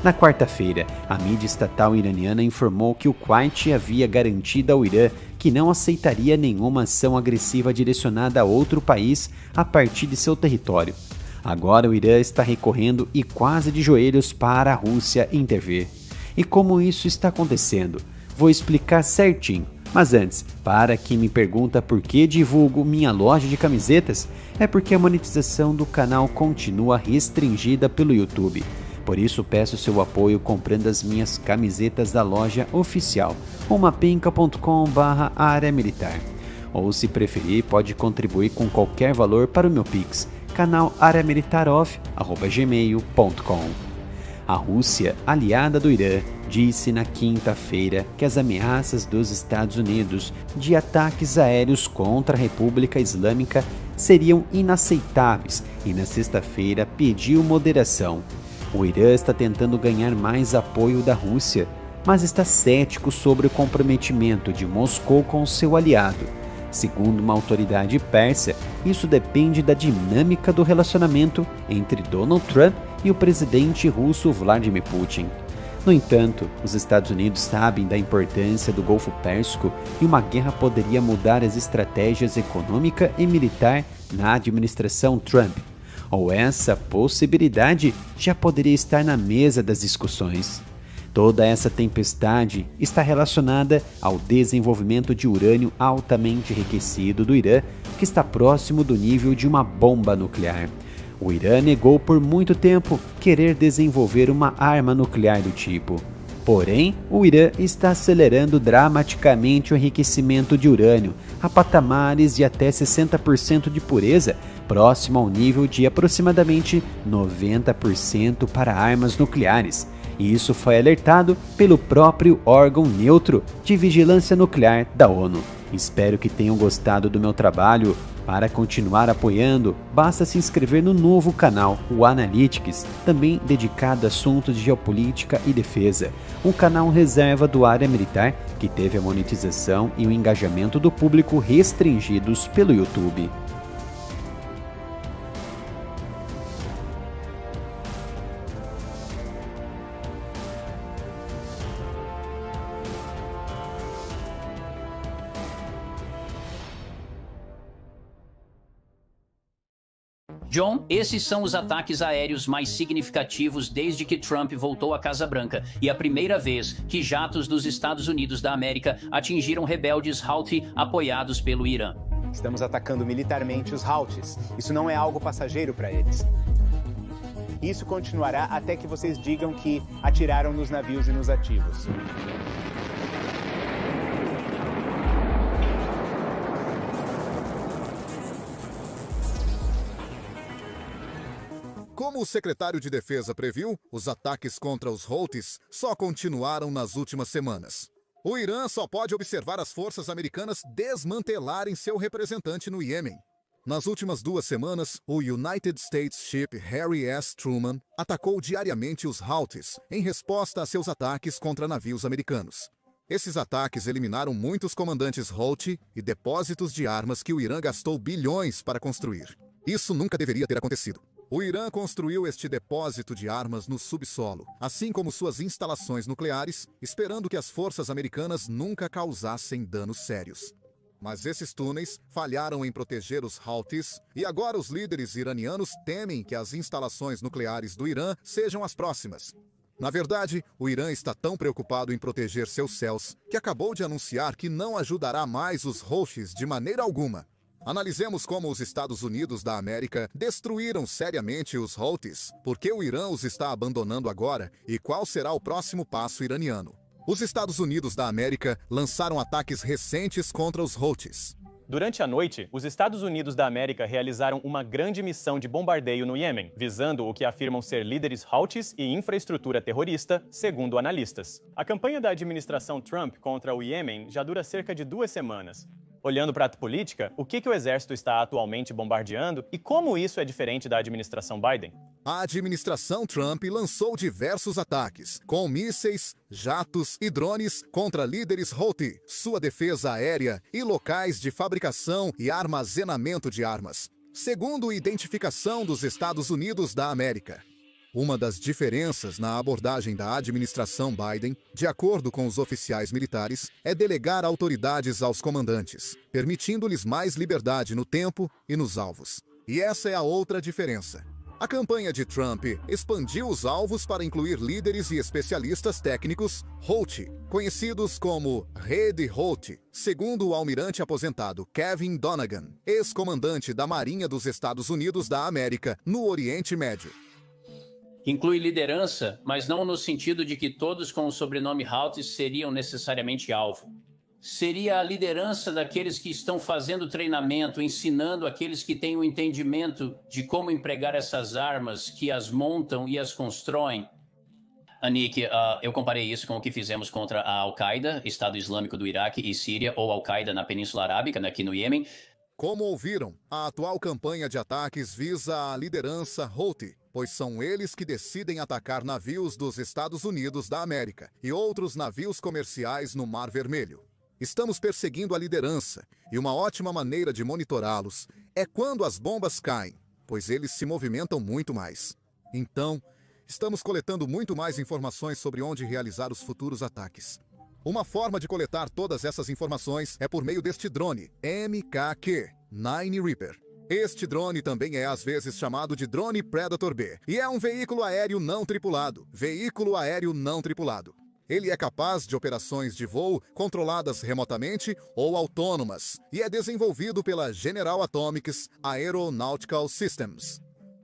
Speaker 23: Na quarta-feira, a mídia estatal iraniana informou que o Kuwait havia garantido ao Irã que não aceitaria nenhuma ação agressiva direcionada a outro país a partir de seu território. Agora o Irã está recorrendo e quase de joelhos para a Rússia intervir. E como isso está acontecendo? Vou explicar certinho. Mas antes, para quem me pergunta por que divulgo minha loja de camisetas, é porque a monetização do canal continua restringida pelo YouTube. Por isso peço seu apoio comprando as minhas camisetas da loja oficial, rumapinca.com/área militar. Ou se preferir, pode contribuir com qualquer valor para o meu Pix, canal areamilitaroff@gmail.com. A Rússia, aliada do Irã, disse na quinta-feira que as ameaças dos Estados Unidos de ataques aéreos contra a República Islâmica seriam inaceitáveis e na sexta-feira pediu moderação. O Irã está tentando ganhar mais apoio da Rússia, mas está cético sobre o comprometimento de Moscou com seu aliado. Segundo uma autoridade persa, isso depende da dinâmica do relacionamento entre Donald Trump e o presidente russo Vladimir Putin. No entanto, os Estados Unidos sabem da importância do Golfo Pérsico e uma guerra poderia mudar as estratégias econômica e militar na administração Trump. Ou essa possibilidade já poderia estar na mesa das discussões. Toda essa tempestade está relacionada ao desenvolvimento de urânio altamente enriquecido do Irã, que está próximo do nível de uma bomba nuclear. O Irã negou por muito tempo querer desenvolver uma arma nuclear do tipo. Porém, o Irã está acelerando dramaticamente o enriquecimento de urânio a patamares de até 60% de pureza, próximo ao nível de aproximadamente 90% para armas nucleares. E isso foi alertado pelo próprio órgão neutro de vigilância nuclear da ONU. Espero que tenham gostado do meu trabalho. Para continuar apoiando, basta se inscrever no novo canal, o Analytics, também dedicado a assuntos de geopolítica e defesa. Um canal reserva do Área Militar que teve a monetização e o engajamento do público restringidos pelo YouTube.
Speaker 1: John, esses são os ataques aéreos mais significativos desde que Trump voltou à Casa Branca e a primeira vez que jatos dos Estados Unidos da América atingiram rebeldes Houthi apoiados pelo Irã.
Speaker 3: Estamos atacando militarmente os Houthis. Isso não é algo passageiro para eles. Isso continuará até que vocês digam que atiraram nos navios e nos ativos.
Speaker 4: Como o secretário de Defesa previu, os ataques contra os Houthis só continuaram nas últimas semanas. O Irã só pode observar as forças americanas desmantelarem seu representante no Iêmen. Nas últimas 2 semanas, o United States Ship Harry S. Truman atacou diariamente os Houthis em resposta a seus ataques contra navios americanos. Esses ataques eliminaram muitos comandantes Houthi e depósitos de armas que o Irã gastou bilhões para construir. Isso nunca deveria ter acontecido. O Irã construiu este depósito de armas no subsolo, assim como suas instalações nucleares, esperando que as forças americanas nunca causassem danos sérios. Mas esses túneis falharam em proteger os Houthis e agora os líderes iranianos temem que as instalações nucleares do Irã sejam as próximas. Na verdade, o Irã está tão preocupado em proteger seus céus que acabou de anunciar que não ajudará mais os Houthis de maneira alguma. Analisemos como os Estados Unidos da América destruíram seriamente os Houthis, por que o Irã os está abandonando agora e qual será o próximo passo iraniano. Os Estados Unidos da América lançaram ataques recentes contra os Houthis.
Speaker 24: Durante a noite, os Estados Unidos da América realizaram uma grande missão de bombardeio no Iêmen, visando o que afirmam ser líderes Houthis e infraestrutura terrorista, segundo analistas. A campanha da administração Trump contra o Iêmen já dura cerca de 2 semanas. Olhando para a política, o que o exército está atualmente bombardeando e como isso é diferente da administração Biden?
Speaker 4: A administração Trump lançou diversos ataques, com mísseis, jatos e drones contra líderes Houthi, sua defesa aérea e locais de fabricação e armazenamento de armas, segundo identificação dos Estados Unidos da América. Uma das diferenças na abordagem da administração Biden, de acordo com os oficiais militares, é delegar autoridades aos comandantes, permitindo-lhes mais liberdade no tempo e nos alvos. E essa é a outra diferença. A campanha de Trump expandiu os alvos para incluir líderes e especialistas técnicos Houthi, conhecidos como Rede Houthi, segundo o almirante aposentado Kevin Donegan, ex-comandante da Marinha dos Estados Unidos da América no Oriente Médio.
Speaker 1: Inclui liderança, mas não no sentido de que todos com o sobrenome Houthi seriam necessariamente alvo. Seria a liderança daqueles que estão fazendo treinamento, ensinando aqueles que têm o entendimento de como empregar essas armas, que as montam e as constroem. Anik, eu comparei isso com o que fizemos contra a Al-Qaeda, Estado Islâmico do Iraque e Síria, ou Al-Qaeda na Península Arábica, aqui no Iêmen.
Speaker 4: Como ouviram, a atual campanha de ataques visa a liderança Houthi, pois são eles que decidem atacar navios dos Estados Unidos da América e outros navios comerciais no Mar Vermelho. Estamos perseguindo a liderança, e uma ótima maneira de monitorá-los é quando as bombas caem, pois eles se movimentam muito mais. Então, estamos coletando muito mais informações sobre onde realizar os futuros ataques. Uma forma de coletar todas essas informações é por meio deste drone, MKQ-9 Reaper. Este drone também é às vezes chamado de drone Predator B, e é um veículo aéreo não tripulado. Ele é capaz de operações de voo controladas remotamente ou autônomas, e é desenvolvido pela General Atomics Aeronautical Systems.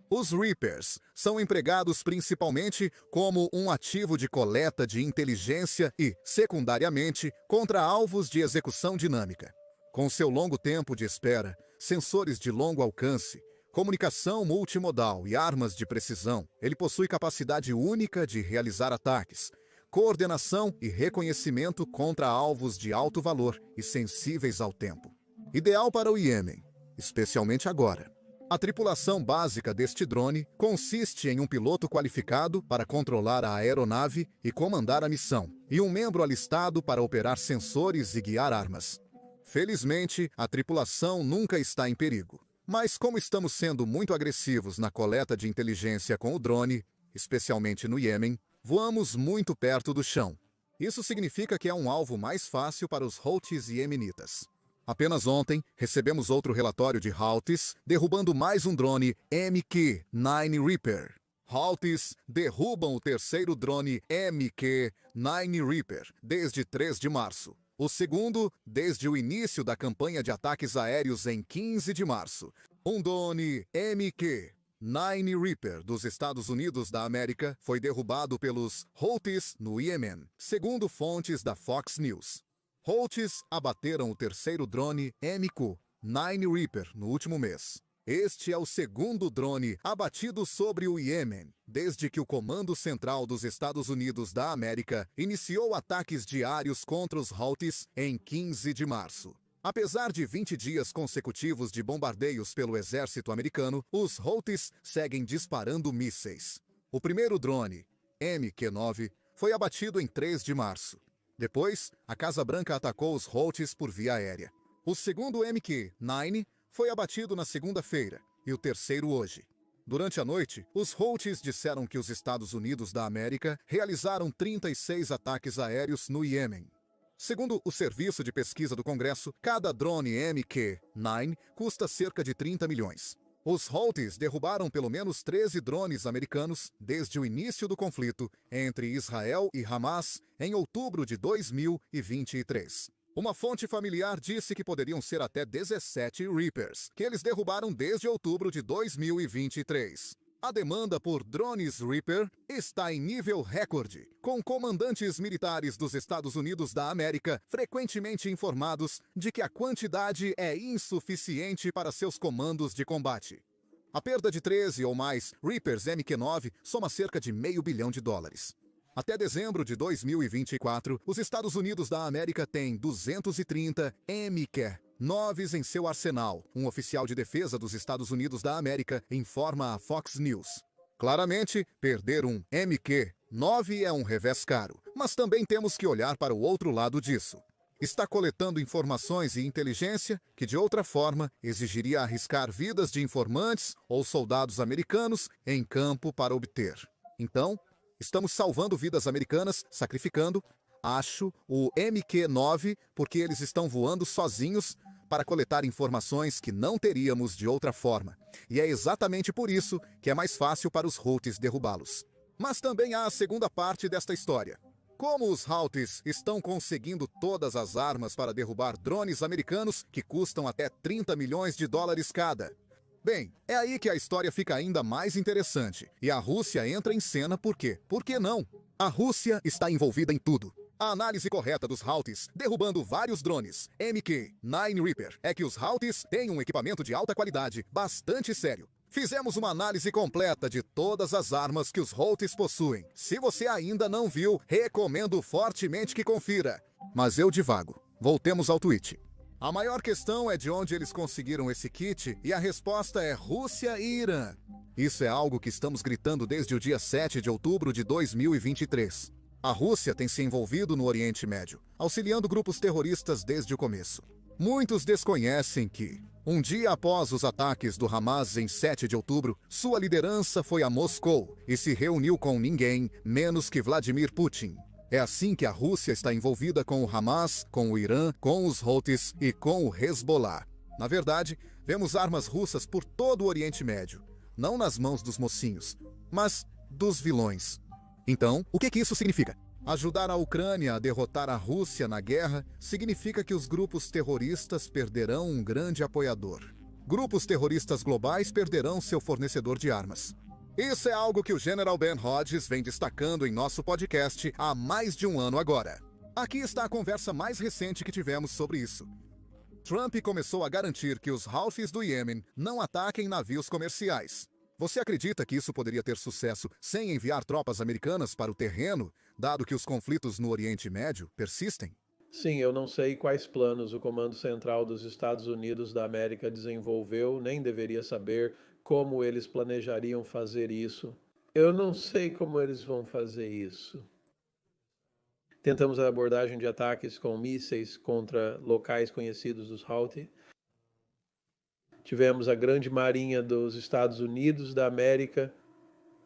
Speaker 4: Os Reapers são empregados principalmente como um ativo de coleta de inteligência e, secundariamente, contra alvos de execução dinâmica. Com seu longo tempo de espera, sensores de longo alcance, comunicação multimodal e armas de precisão, ele possui capacidade única de realizar ataques, coordenação e reconhecimento contra alvos de alto valor e sensíveis ao tempo. Ideal para o Iêmen, especialmente agora. A tripulação básica deste drone consiste em um piloto qualificado para controlar a aeronave e comandar a missão, e um membro alistado para operar sensores e guiar armas. Felizmente, a tripulação nunca está em perigo. Mas como estamos sendo muito agressivos na coleta de inteligência com o drone, especialmente no Iêmen, voamos muito perto do chão. Isso significa que é um alvo mais fácil para os Houthis iemenitas. Apenas ontem, recebemos outro relatório de Houthis derrubando mais um drone MQ-9 Reaper. Houthis derrubam o terceiro drone MQ-9 Reaper desde 3 de março. O segundo, desde o início da campanha de ataques aéreos em 15 de março. Um drone MQ-9 Reaper dos Estados Unidos da América foi derrubado pelos Houthis no Iêmen, segundo fontes da Fox News. Houthis abateram o terceiro drone MQ-9 Reaper no último mês. Este é o segundo drone abatido sobre o Iêmen, desde que o Comando Central dos Estados Unidos da América iniciou ataques diários contra os Houthis em 15 de março. Apesar de 20 dias consecutivos de bombardeios pelo exército americano, os Houthis seguem disparando mísseis. O primeiro drone, MQ-9, foi abatido em 3 de março. Depois, a Casa Branca atacou os Houthis por via aérea. O segundo MQ-9 foi abatido na segunda-feira e o terceiro hoje. Durante a noite, os Houthis disseram que os Estados Unidos da América realizaram 36 ataques aéreos no Iêmen. Segundo o Serviço de Pesquisa do Congresso, cada drone MQ-9 custa cerca de 30 milhões. Os Houthis derrubaram pelo menos 13 drones americanos desde o início do conflito entre Israel e Hamas em outubro de 2023. Uma fonte familiar disse que poderiam ser até 17 Reapers, que eles derrubaram desde outubro de 2023. A demanda por drones Reaper está em nível recorde, com comandantes militares dos Estados Unidos da América frequentemente informados de que a quantidade é insuficiente para seus comandos de combate. A perda de 13 ou mais Reapers MQ-9 soma cerca de $500 bilhão. Até dezembro de 2024, os Estados Unidos da América têm 230 MQ-9s em seu arsenal, um oficial de defesa dos Estados Unidos da América informa a Fox News. Claramente, perder um MQ-9 é um revés caro, mas também temos que olhar para o outro lado disso. Está coletando informações e inteligência que, de outra forma, exigiria arriscar vidas de informantes ou soldados americanos em campo para obter. Então, estamos salvando vidas americanas, sacrificando, acho, o MQ-9 porque eles estão voando sozinhos para coletar informações que não teríamos de outra forma. E é exatamente por isso que é mais fácil para os Houthis derrubá-los. Mas também há a segunda parte desta história. Como os Houthis estão conseguindo todas as armas para derrubar drones americanos que custam até $30 milhões cada? Bem, é aí que a história fica ainda mais interessante. E a Rússia entra em cena por quê? Por que não? A Rússia está envolvida em tudo. A análise correta dos Houthis, derrubando vários drones MQ-9 Reaper, é que os Houthis têm um equipamento de alta qualidade bastante sério. Fizemos uma análise completa de todas as armas que os Houthis possuem. Se você ainda não viu, recomendo fortemente que confira. Mas eu divago. Voltemos ao tweet. A maior questão é de onde eles conseguiram esse kit e a resposta é Rússia e Irã. Isso é algo que estamos gritando desde o dia 7 de outubro de 2023. A Rússia tem se envolvido no Oriente Médio, auxiliando grupos terroristas desde o começo. Muitos desconhecem que, um dia após os ataques do Hamas em 7 de outubro, sua liderança foi a Moscou e se reuniu com ninguém menos que Vladimir Putin. É assim que a Rússia está envolvida com o Hamas, com o Irã, com os Houthis e com o Hezbollah. Na verdade, vemos armas russas por todo o Oriente Médio, não nas mãos dos mocinhos, mas dos vilões. Então, o que isso significa? Ajudar a Ucrânia a derrotar a Rússia na guerra significa que os grupos terroristas perderão um grande apoiador. grupos terroristas globais perderão seu fornecedor de armas. Isso é algo que o General Ben Hodges vem destacando em nosso podcast há mais de um ano agora. Aqui está a conversa mais recente que tivemos sobre isso. Trump começou a garantir que os Houthis do Iêmen não ataquem navios comerciais. Você acredita que isso poderia ter sucesso sem enviar tropas americanas para o terreno, dado que os conflitos no Oriente Médio persistem?
Speaker 5: Sim, eu não sei quais planos o Comando Central dos Estados Unidos da América desenvolveu, nem deveria saber como eles planejariam fazer isso. Eu não sei como eles vão fazer isso. Tentamos a abordagem de ataques com mísseis contra locais conhecidos dos Houthi. Tivemos a Grande Marinha dos Estados Unidos da América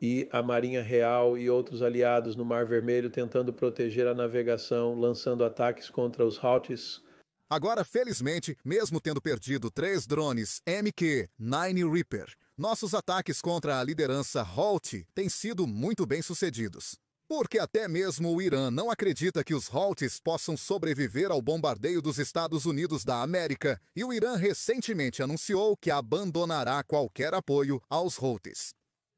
Speaker 5: e a Marinha Real e outros aliados no Mar Vermelho tentando proteger a navegação, lançando ataques contra os Houthis.
Speaker 4: Agora, felizmente, mesmo tendo perdido 3 drones MQ-9 Reaper, nossos ataques contra a liderança Houthi têm sido muito bem sucedidos. Porque até mesmo o Irã não acredita que os Houthis possam sobreviver ao bombardeio dos Estados Unidos da América, e o Irã recentemente anunciou que abandonará qualquer apoio aos Houthis.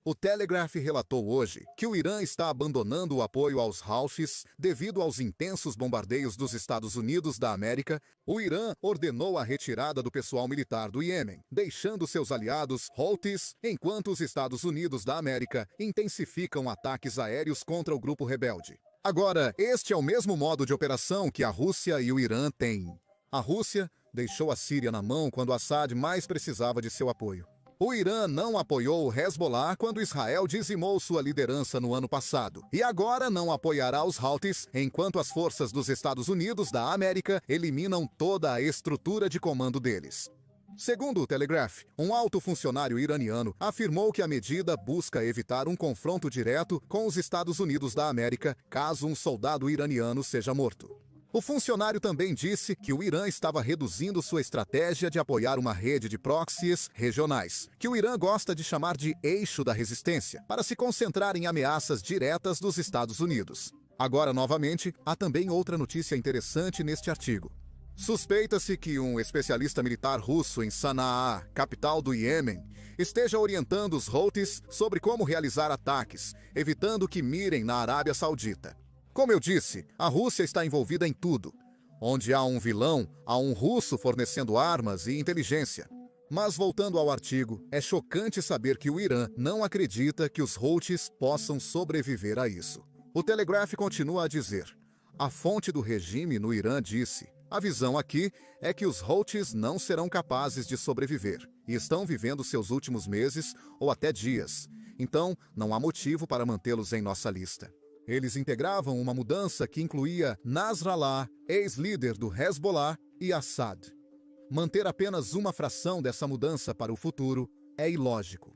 Speaker 4: O Telegraph relatou hoje que o Irã está abandonando o apoio aos Houthis devido aos intensos bombardeios dos Estados Unidos da América. O Irã ordenou a retirada do pessoal militar do Iêmen, deixando seus aliados Houthis, enquanto os Estados Unidos da América intensificam ataques aéreos contra o grupo rebelde. Agora, este é o mesmo modo de operação que a Rússia e o Irã têm. A Rússia deixou a Síria na mão quando Assad mais precisava de seu apoio. O Irã não apoiou o Hezbollah quando Israel dizimou sua liderança no ano passado. E agora não apoiará os Houthis enquanto as forças dos Estados Unidos da América eliminam toda a estrutura de comando deles. Segundo o Telegraph, um alto funcionário iraniano afirmou que a medida busca evitar um confronto direto com os Estados Unidos da América caso um soldado iraniano seja morto. O funcionário também disse que o Irã estava reduzindo sua estratégia de apoiar uma rede de proxies regionais, que o Irã gosta de chamar de eixo da resistência, para se concentrar em ameaças diretas dos Estados Unidos. Agora, novamente, há também outra notícia interessante neste artigo. Suspeita-se que um especialista militar russo em Sanaa, capital do Iêmen, esteja orientando os Houthis sobre como realizar ataques, evitando que mirem na Arábia Saudita. Como eu disse, a Rússia está envolvida em tudo. Onde há um vilão, há um russo fornecendo armas e inteligência. Mas voltando ao artigo, é chocante saber que o Irã não acredita que os Houthis possam sobreviver a isso. O Telegraph continua a dizer: a fonte do regime no Irã disse: a visão aqui é que os Houthis não serão capazes de sobreviver e estão vivendo seus últimos meses ou até dias. Então, não há motivo para mantê-los em nossa lista. Eles integravam uma mudança que incluía Nasrallah, ex-líder do Hezbollah, e Assad. Manter apenas uma fração dessa mudança para o futuro é ilógico.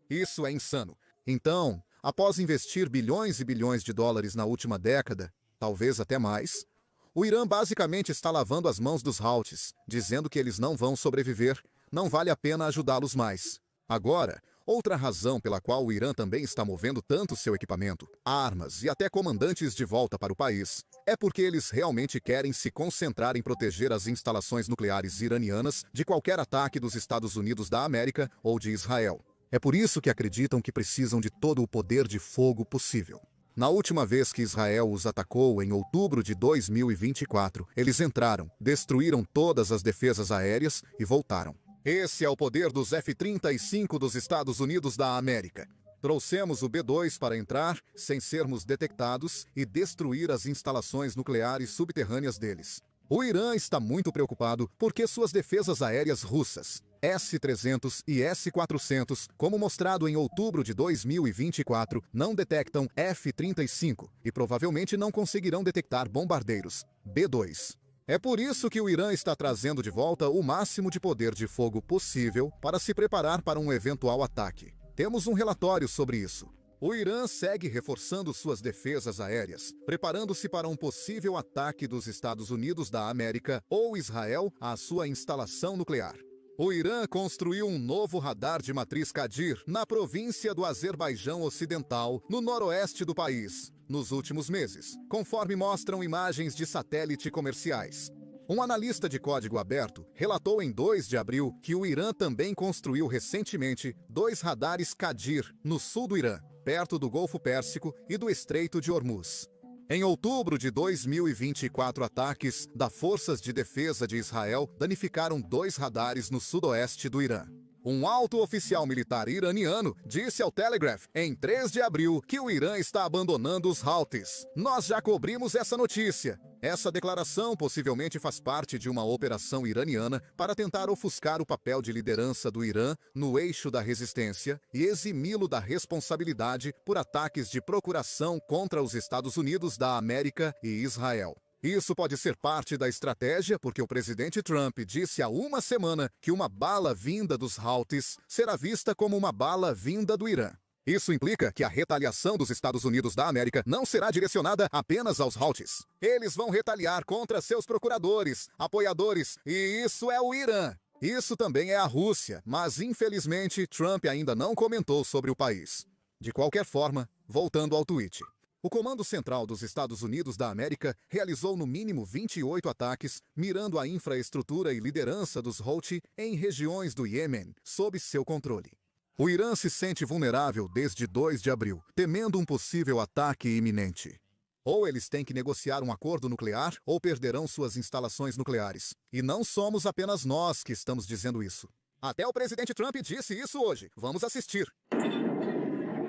Speaker 4: Isso é insano. Então, após investir bilhões e bilhões de dólares na última década, talvez até mais, o Irã basicamente está lavando as mãos dos Houthis, dizendo que eles não vão sobreviver, não vale a pena ajudá-los mais. Agora, outra razão pela qual o Irã também está movendo tanto seu equipamento, armas e até comandantes de volta para o país, é porque eles realmente querem se concentrar em proteger as instalações nucleares iranianas de qualquer ataque dos Estados Unidos da América ou de Israel. É por isso que acreditam que precisam de todo o poder de fogo possível. Na última vez que Israel os atacou, em outubro de 2024, eles entraram, destruíram todas as defesas aéreas e voltaram. Esse é o poder dos F-35 dos Estados Unidos da América. Trouxemos o B-2 para entrar, sem sermos detectados, e destruir as instalações nucleares subterrâneas deles. O Irã está muito preocupado porque suas defesas aéreas russas, S-300 e S-400, como mostrado em outubro de 2024, não detectam F-35 e provavelmente não conseguirão detectar bombardeiros, B-2. É por isso que o Irã está trazendo de volta o máximo de poder de fogo possível para se preparar para um eventual ataque. Temos um relatório sobre isso. O Irã segue reforçando suas defesas aéreas, preparando-se para um possível ataque dos Estados Unidos da América ou Israel à sua instalação nuclear. O Irã construiu um novo radar de matriz Qadir na província do Azerbaijão Ocidental, no noroeste do país, nos últimos meses, conforme mostram imagens de satélite comerciais. Um analista de código aberto relatou em 2 de abril que o Irã também construiu recentemente 2 radares Qadir no sul do Irã, perto do Golfo Pérsico e do Estreito de Hormuz. Em outubro de 2024, ataques das Forças de Defesa de Israel danificaram 2 radares no sudoeste do Irã. Um alto oficial militar iraniano disse ao Telegraph em 3 de abril que o Irã está abandonando os Houthis. Nós já cobrimos essa notícia. Essa declaração possivelmente faz parte de uma operação iraniana para tentar ofuscar o papel de liderança do Irã no eixo da resistência e eximi-lo da responsabilidade por ataques de procuração contra os Estados Unidos da América e Israel. Isso pode ser parte da estratégia porque o presidente Trump disse há uma semana que uma bala vinda dos Houthis será vista como uma bala vinda do Irã. Isso implica que a retaliação dos Estados Unidos da América não será direcionada apenas aos Houthis. Eles vão retaliar contra seus procuradores, apoiadores, e isso é o Irã. Isso também é a Rússia, mas infelizmente Trump ainda não comentou sobre o país. De qualquer forma, voltando ao tweet. O Comando Central dos Estados Unidos da América realizou no mínimo 28 ataques, mirando a infraestrutura e liderança dos Houthi em regiões do Iêmen, sob seu controle. O Irã se sente vulnerável desde 2 de abril, temendo um possível ataque iminente. Ou eles têm que negociar um acordo nuclear, ou perderão suas instalações nucleares. E não somos apenas nós que estamos dizendo isso. Até o presidente Trump disse isso hoje. Vamos assistir.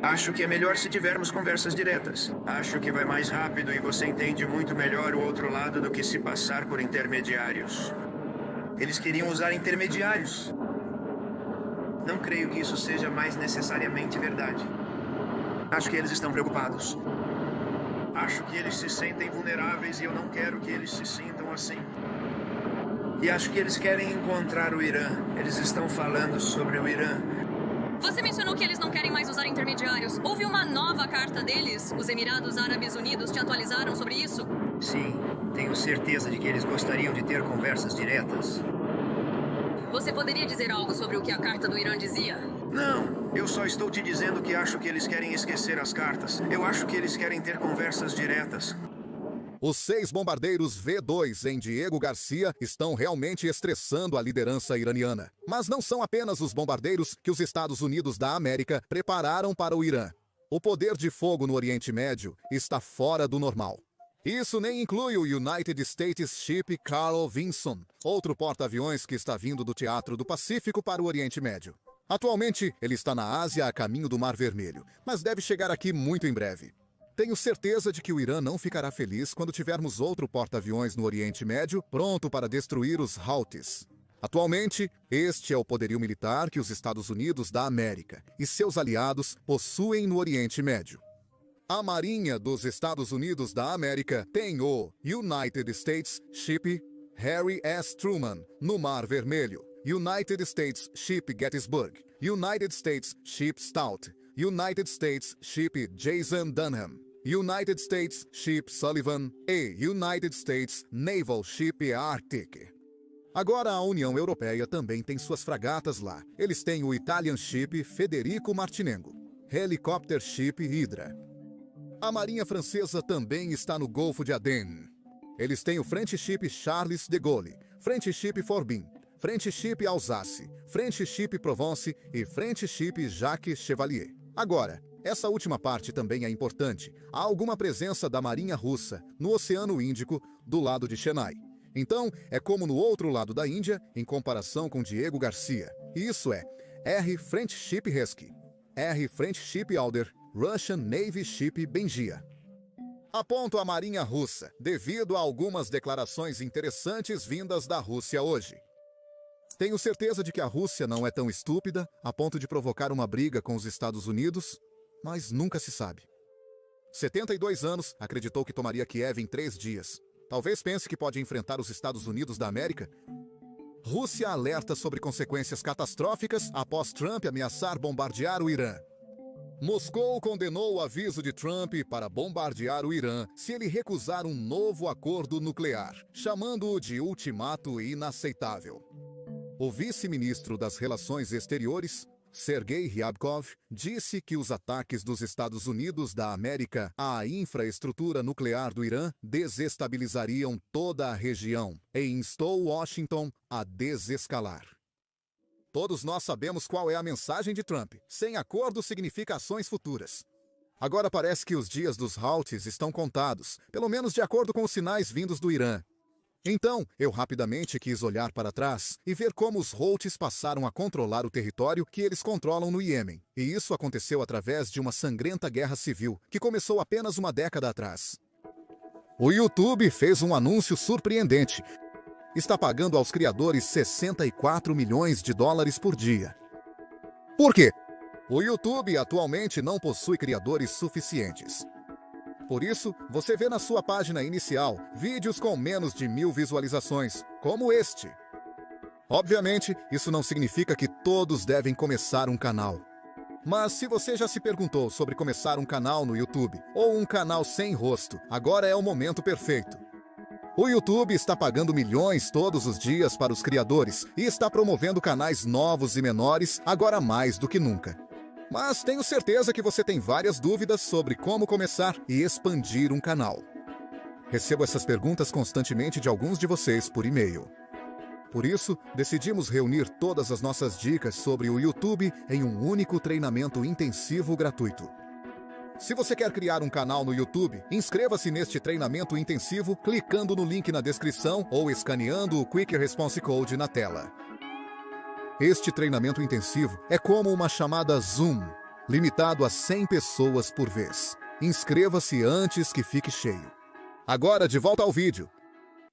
Speaker 6: Acho que é melhor se tivermos conversas diretas. Acho que vai mais rápido e você entende muito melhor o outro lado do que se passar por intermediários. Eles queriam usar intermediários. Não creio que isso seja mais necessariamente verdade. Acho que eles estão preocupados. Acho que eles se sentem vulneráveis e eu não quero que eles se sintam assim. E acho que eles querem encontrar o Irã. Eles estão falando sobre o Irã.
Speaker 7: Você mencionou que eles não querem mais usar intermediários. Houve uma nova carta deles? Os Emirados Árabes Unidos te atualizaram sobre isso?
Speaker 6: Sim, tenho certeza de que eles gostariam de ter conversas diretas.
Speaker 7: Você poderia dizer algo sobre o que a carta do Irã dizia?
Speaker 6: Não, eu só estou te dizendo que acho que eles querem esquecer as cartas. Eu acho que eles querem ter conversas diretas.
Speaker 4: Os 6 bombardeiros V2 em Diego Garcia estão realmente estressando a liderança iraniana. Mas não são apenas os bombardeiros que os Estados Unidos da América prepararam para o Irã. O poder de fogo no Oriente Médio está fora do normal. Isso nem inclui o United States Ship Carl Vinson, outro porta-aviões que está vindo do Teatro do Pacífico para o Oriente Médio. Atualmente, ele está na Ásia a caminho do Mar Vermelho, mas deve chegar aqui muito em breve. Tenho certeza de que o Irã não ficará feliz quando tivermos outro porta-aviões no Oriente Médio pronto para destruir os Houthis. Atualmente, este é o poderio militar que os Estados Unidos da América e seus aliados possuem no Oriente Médio. A Marinha dos Estados Unidos da América tem o United States Ship Harry S. Truman no Mar Vermelho, United States Ship Gettysburg, United States Ship Stout, United States Ship Jason Dunham, United States Ship Sullivan e United States Naval Ship Arctic. Agora a União Europeia também tem suas fragatas lá. Eles têm o Italian Ship Federico Martinengo, Helicopter Ship Hydra. A Marinha Francesa também está no Golfo de Aden. Eles têm o French Ship Charles de Gaulle, French Ship Forbin, French Ship Alsace, French Ship Provence e French Ship Jacques Chevalier. Agora, essa última parte também é importante. Há alguma presença da Marinha Russa no Oceano Índico, do lado de Chennai. Então, é como no outro lado da Índia, em comparação com Diego Garcia. Isso é R. French Ship Hesky, R. French Ship Alder, Russian Navy Ship Bengia. Aponto a Marinha Russa, devido a algumas declarações interessantes vindas da Rússia hoje. Tenho certeza de que a Rússia não é tão estúpida a ponto de provocar uma briga com os Estados Unidos, mas nunca se sabe. 72 anos, acreditou que tomaria Kiev em 3 dias. Talvez pense que pode enfrentar os Estados Unidos da América. Rússia alerta sobre consequências catastróficas após Trump ameaçar bombardear o Irã. Moscou condenou o aviso de Trump para bombardear o Irã se ele recusar um novo acordo nuclear, chamando-o de ultimato inaceitável. O vice-ministro das Relações Exteriores, Sergei Ryabkov, disse que os ataques dos Estados Unidos da América à infraestrutura nuclear do Irã desestabilizariam toda a região e instou Washington a desescalar. Todos nós sabemos qual é a mensagem de Trump. Sem acordo significa ações futuras. Agora parece que os dias dos Houthis estão contados, pelo menos de acordo com os sinais vindos do Irã. Então, eu rapidamente quis olhar para trás e ver como os Houthis passaram a controlar o território que eles controlam no Iêmen. E isso aconteceu através de uma sangrenta guerra civil, que começou apenas uma década atrás. O YouTube fez um anúncio surpreendente. Está pagando aos criadores 64 milhões de dólares por dia. Por quê? O YouTube atualmente não possui criadores suficientes. Por isso, você vê na sua página inicial vídeos com menos de 1000 visualizações, como este. Obviamente, isso não significa que todos devem começar um canal. Mas se você já se perguntou sobre começar um canal no YouTube, ou um canal sem rosto, agora é o momento perfeito. O YouTube está pagando milhões todos os dias para os criadores e está promovendo canais novos e menores agora mais do que nunca. Mas tenho certeza que você tem várias dúvidas sobre como começar e expandir um canal. Recebo essas perguntas constantemente de alguns de vocês por e-mail. Por isso, decidimos reunir todas as nossas dicas sobre o YouTube em um único treinamento intensivo gratuito. Se você quer criar um canal no YouTube, inscreva-se neste treinamento intensivo clicando no link na descrição ou escaneando o Quick Response Code na tela. Este treinamento intensivo é como uma chamada Zoom, limitado a 100 pessoas por vez. Inscreva-se antes que fique cheio. Agora, de volta ao vídeo.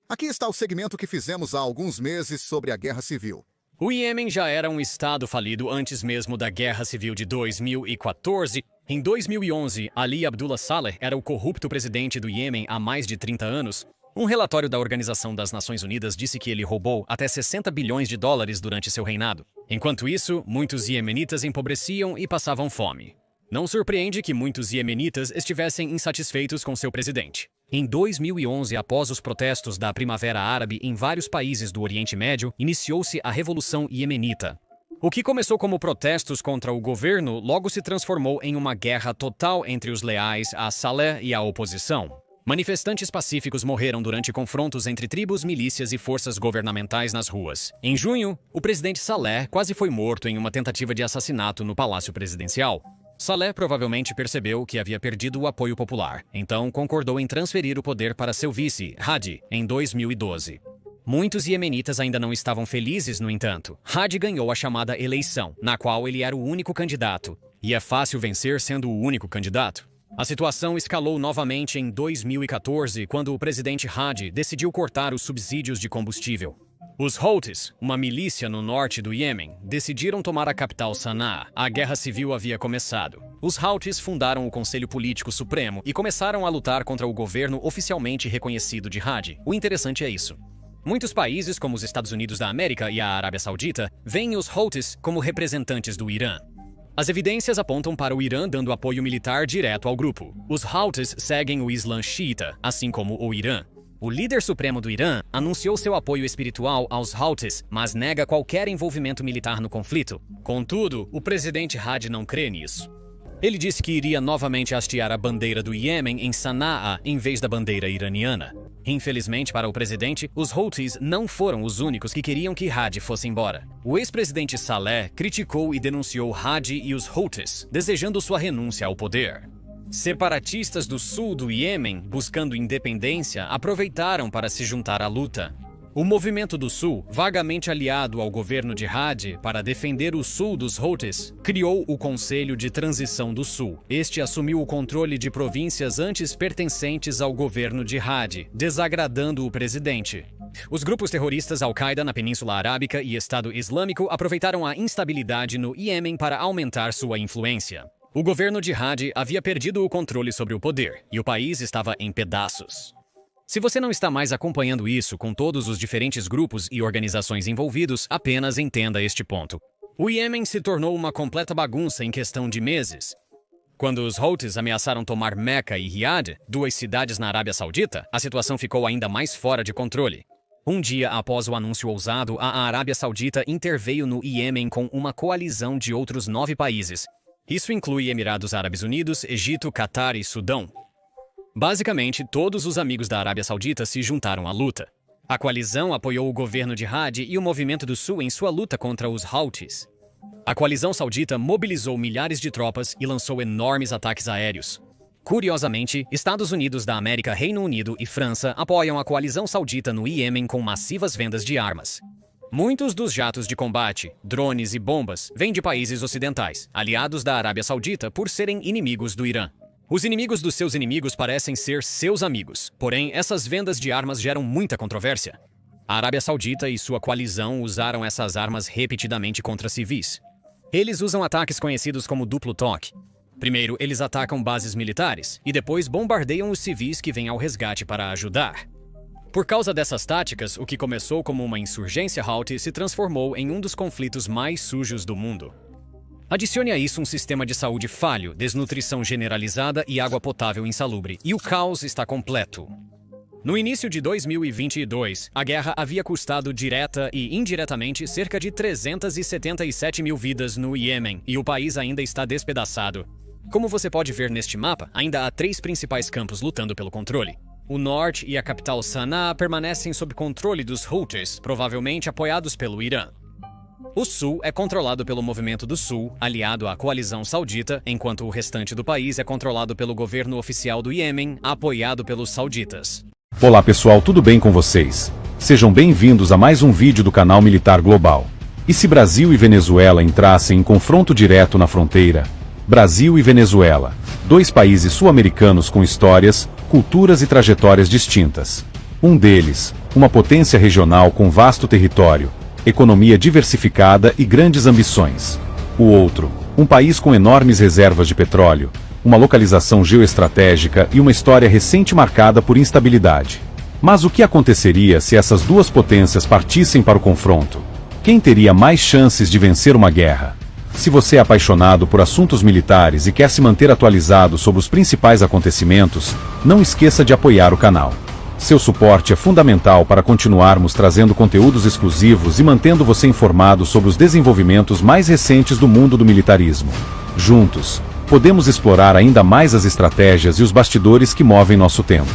Speaker 4: Aqui está o segmento que fizemos há alguns meses sobre a Guerra Civil.
Speaker 8: O Iêmen já era um estado falido antes mesmo da Guerra Civil de 2014. Em 2011, Ali Abdullah Saleh era o corrupto presidente do Iêmen há mais de 30 anos. Um relatório da Organização das Nações Unidas disse que ele roubou até 60 bilhões de dólares durante seu reinado. Enquanto isso, muitos iemenitas empobreciam e passavam fome. Não surpreende que muitos iemenitas estivessem insatisfeitos com seu presidente. Em 2011, após os protestos da Primavera Árabe em vários países do Oriente Médio, iniciou-se a Revolução Iemenita. O que começou como protestos contra o governo logo se transformou em uma guerra total entre os leais a Saleh e a oposição. Manifestantes pacíficos morreram durante confrontos entre tribos, milícias e forças governamentais nas ruas. Em junho, o presidente Saleh quase foi morto em uma tentativa de assassinato no Palácio Presidencial. Saleh provavelmente percebeu que havia perdido o apoio popular, então concordou em transferir o poder para seu vice, Hadi, em 2012. Muitos iemenitas ainda não estavam felizes, no entanto. Hadi ganhou a chamada eleição, na qual ele era o único candidato. E é fácil vencer sendo o único candidato? A situação escalou novamente em 2014, quando o presidente Hadi decidiu cortar os subsídios de combustível. Os Houthis, uma milícia no norte do Iêmen, decidiram tomar a capital Sanaa. A guerra civil havia começado. Os Houthis fundaram o Conselho Político Supremo e começaram a lutar contra o governo oficialmente reconhecido de Hadi. O interessante é isso. Muitos países, como os Estados Unidos da América e a Arábia Saudita, veem os Houthis como representantes do Irã. As evidências apontam para o Irã dando apoio militar direto ao grupo. Os Houthis seguem o Islã xiita, assim como o Irã. O líder supremo do Irã anunciou seu apoio espiritual aos Houthis, mas nega qualquer envolvimento militar no conflito. Contudo, o presidente Hadi não crê nisso. Ele disse que iria novamente hastear a bandeira do Iêmen em Sanaa em vez da bandeira iraniana. Infelizmente para o presidente, os Houthis não foram os únicos que queriam que Hadi fosse embora. O ex-presidente Saleh criticou e denunciou Hadi e os Houthis, desejando sua renúncia ao poder. Separatistas do sul do Iêmen, buscando independência, aproveitaram para se juntar à luta. O movimento do sul, vagamente aliado ao governo de Hadi para defender o sul dos Houthis, criou o Conselho de Transição do Sul. Este assumiu o controle de províncias antes pertencentes ao governo de Hadi, desagradando o presidente. Os grupos terroristas Al-Qaeda na Península Arábica e Estado Islâmico aproveitaram a instabilidade no Iêmen para aumentar sua influência. O governo de Hadi havia perdido o controle sobre o poder, e o país estava em pedaços. Se você não está mais acompanhando isso com todos os diferentes grupos e organizações envolvidos, apenas entenda este ponto. O Iêmen se tornou uma completa bagunça em questão de meses. Quando os Houthis ameaçaram tomar Meca e Riad, duas cidades na Arábia Saudita, a situação ficou ainda mais fora de controle. Um dia após o anúncio ousado, a Arábia Saudita interveio no Iêmen com uma coalizão de outros 9 países. Isso inclui Emirados Árabes Unidos, Egito, Catar e Sudão. Basicamente, todos os amigos da Arábia Saudita se juntaram à luta. A coalizão apoiou o governo de Hadi e o Movimento do Sul em sua luta contra os Houthis. A coalizão saudita mobilizou milhares de tropas e lançou enormes ataques aéreos. Curiosamente, Estados Unidos da América, Reino Unido e França apoiam a coalizão saudita no Iêmen com massivas vendas de armas. Muitos dos jatos de combate, drones e bombas vêm de países ocidentais, aliados da Arábia Saudita por serem inimigos do Irã. Os inimigos dos seus inimigos parecem ser seus amigos, porém essas vendas de armas geram muita controvérsia. A Arábia Saudita e sua coalizão usaram essas armas repetidamente contra civis. Eles usam ataques conhecidos como duplo toque. Primeiro, eles atacam bases militares e depois bombardeiam os civis que vêm ao resgate para ajudar. Por causa dessas táticas, o que começou como uma insurgência Houthi se transformou em um dos conflitos mais sujos do mundo. Adicione a isso um sistema de saúde falho, desnutrição generalizada e água potável insalubre, e o caos está completo. No início de 2022, a guerra havia custado direta e indiretamente cerca de 377 mil vidas no Iêmen, e o país ainda está despedaçado. Como você pode ver neste mapa, ainda há 3 principais campos lutando pelo controle. O norte e a capital Sanaa permanecem sob controle dos Houthis, provavelmente apoiados pelo Irã. O sul é controlado pelo Movimento do Sul, aliado à coalizão saudita, enquanto o restante do país é controlado pelo governo oficial do Iêmen, apoiado pelos sauditas.
Speaker 9: Olá pessoal, tudo bem com vocês? Sejam bem-vindos a mais um vídeo do canal Militar Global. E se Brasil e Venezuela entrassem em confronto direto na fronteira? Brasil e Venezuela, 2 países sul-americanos com histórias, culturas e trajetórias distintas. Um deles, uma potência regional com vasto território, economia diversificada e grandes ambições. O outro, um país com enormes reservas de petróleo, uma localização geoestratégica e uma história recente marcada por instabilidade. Mas o que aconteceria se essas 2 potências partissem para o confronto? Quem teria mais chances de vencer uma guerra? Se você é apaixonado por assuntos militares e quer se manter atualizado sobre os principais acontecimentos, não esqueça de apoiar o canal. Seu suporte é fundamental para continuarmos trazendo conteúdos exclusivos e mantendo você informado sobre os desenvolvimentos mais recentes do mundo do militarismo. Juntos, podemos explorar ainda mais as estratégias e os bastidores que movem nosso tempo.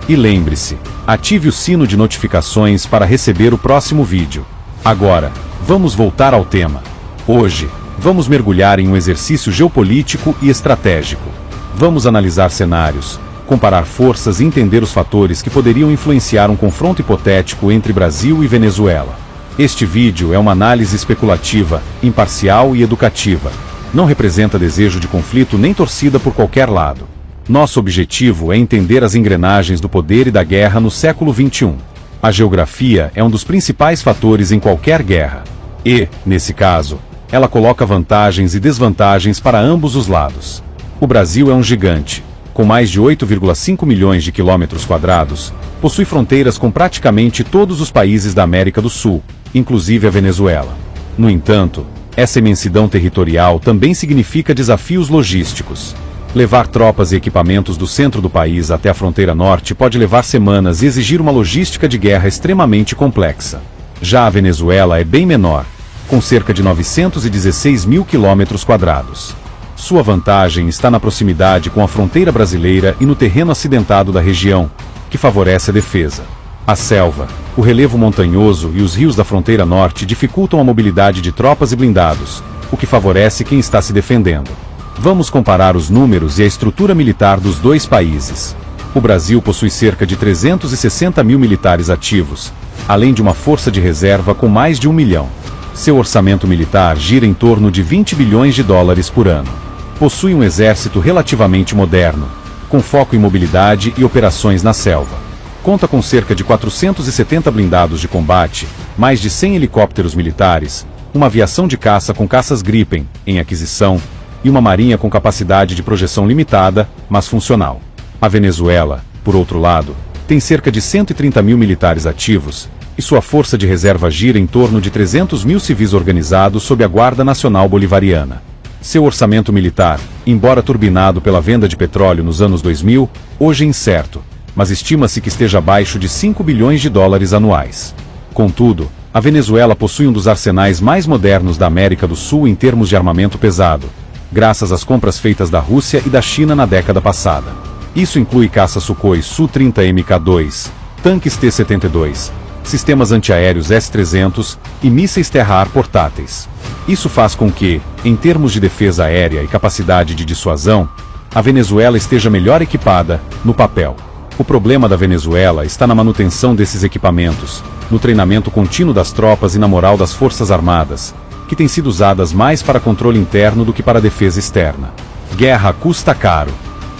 Speaker 9: E lembre-se, ative o sino de notificações para receber o próximo vídeo. Agora, vamos voltar ao tema. Hoje, vamos mergulhar em um exercício geopolítico e estratégico. Vamos analisar cenários, comparar forças e entender os fatores que poderiam influenciar um confronto hipotético entre Brasil e Venezuela. Este vídeo é uma análise especulativa, imparcial e educativa. Não representa desejo de conflito nem torcida por qualquer lado. Nosso objetivo é entender as engrenagens do poder e da guerra no século XXI. A geografia é um dos principais fatores em qualquer guerra. E, nesse caso, ela coloca vantagens e desvantagens para ambos os lados. O Brasil é um gigante. Com mais de 8,5 milhões de quilômetros quadrados, possui fronteiras com praticamente todos os países da América do Sul, inclusive a Venezuela. No entanto, essa imensidão territorial também significa desafios logísticos. Levar tropas e equipamentos do centro do país até a fronteira norte pode levar semanas e exigir uma logística de guerra extremamente complexa. Já a Venezuela é bem menor, com cerca de 916 mil quilômetros quadrados. Sua vantagem está na proximidade com a fronteira brasileira e no terreno acidentado da região, que favorece a defesa. A selva, o relevo montanhoso e os rios da fronteira norte dificultam a mobilidade de tropas e blindados, o que favorece quem está se defendendo. Vamos comparar os números e a estrutura militar dos 2 países. O Brasil possui cerca de 360 mil militares ativos, além de uma força de reserva com mais de 1 milhão. Seu orçamento militar gira em torno de 20 bilhões de dólares por ano. Possui um exército relativamente moderno, com foco em mobilidade e operações na selva. Conta com cerca de 470 blindados de combate, mais de 100 helicópteros militares, uma aviação de caça com caças Gripen, em aquisição, e uma marinha com capacidade de projeção limitada, mas funcional. A Venezuela, por outro lado, tem cerca de 130 mil militares ativos, e sua força de reserva gira em torno de 300 mil civis organizados sob a Guarda Nacional Bolivariana. Seu orçamento militar, embora turbinado pela venda de petróleo nos anos 2000, hoje incerto, mas estima-se que esteja abaixo de 5 bilhões de dólares anuais. Contudo, a Venezuela possui um dos arsenais mais modernos da América do Sul em termos de armamento pesado, graças às compras feitas da Rússia e da China na década passada. Isso inclui caças Sukhoi Su-30 Mk2, tanques T-72, sistemas antiaéreos S-300 e mísseis terra-ar portáteis. Isso faz com que, em termos de defesa aérea e capacidade de dissuasão, a Venezuela esteja melhor equipada, no papel. O problema da Venezuela está na manutenção desses equipamentos, no treinamento contínuo das tropas e na moral das forças armadas, que têm sido usadas mais para controle interno do que para defesa externa. Guerra custa caro,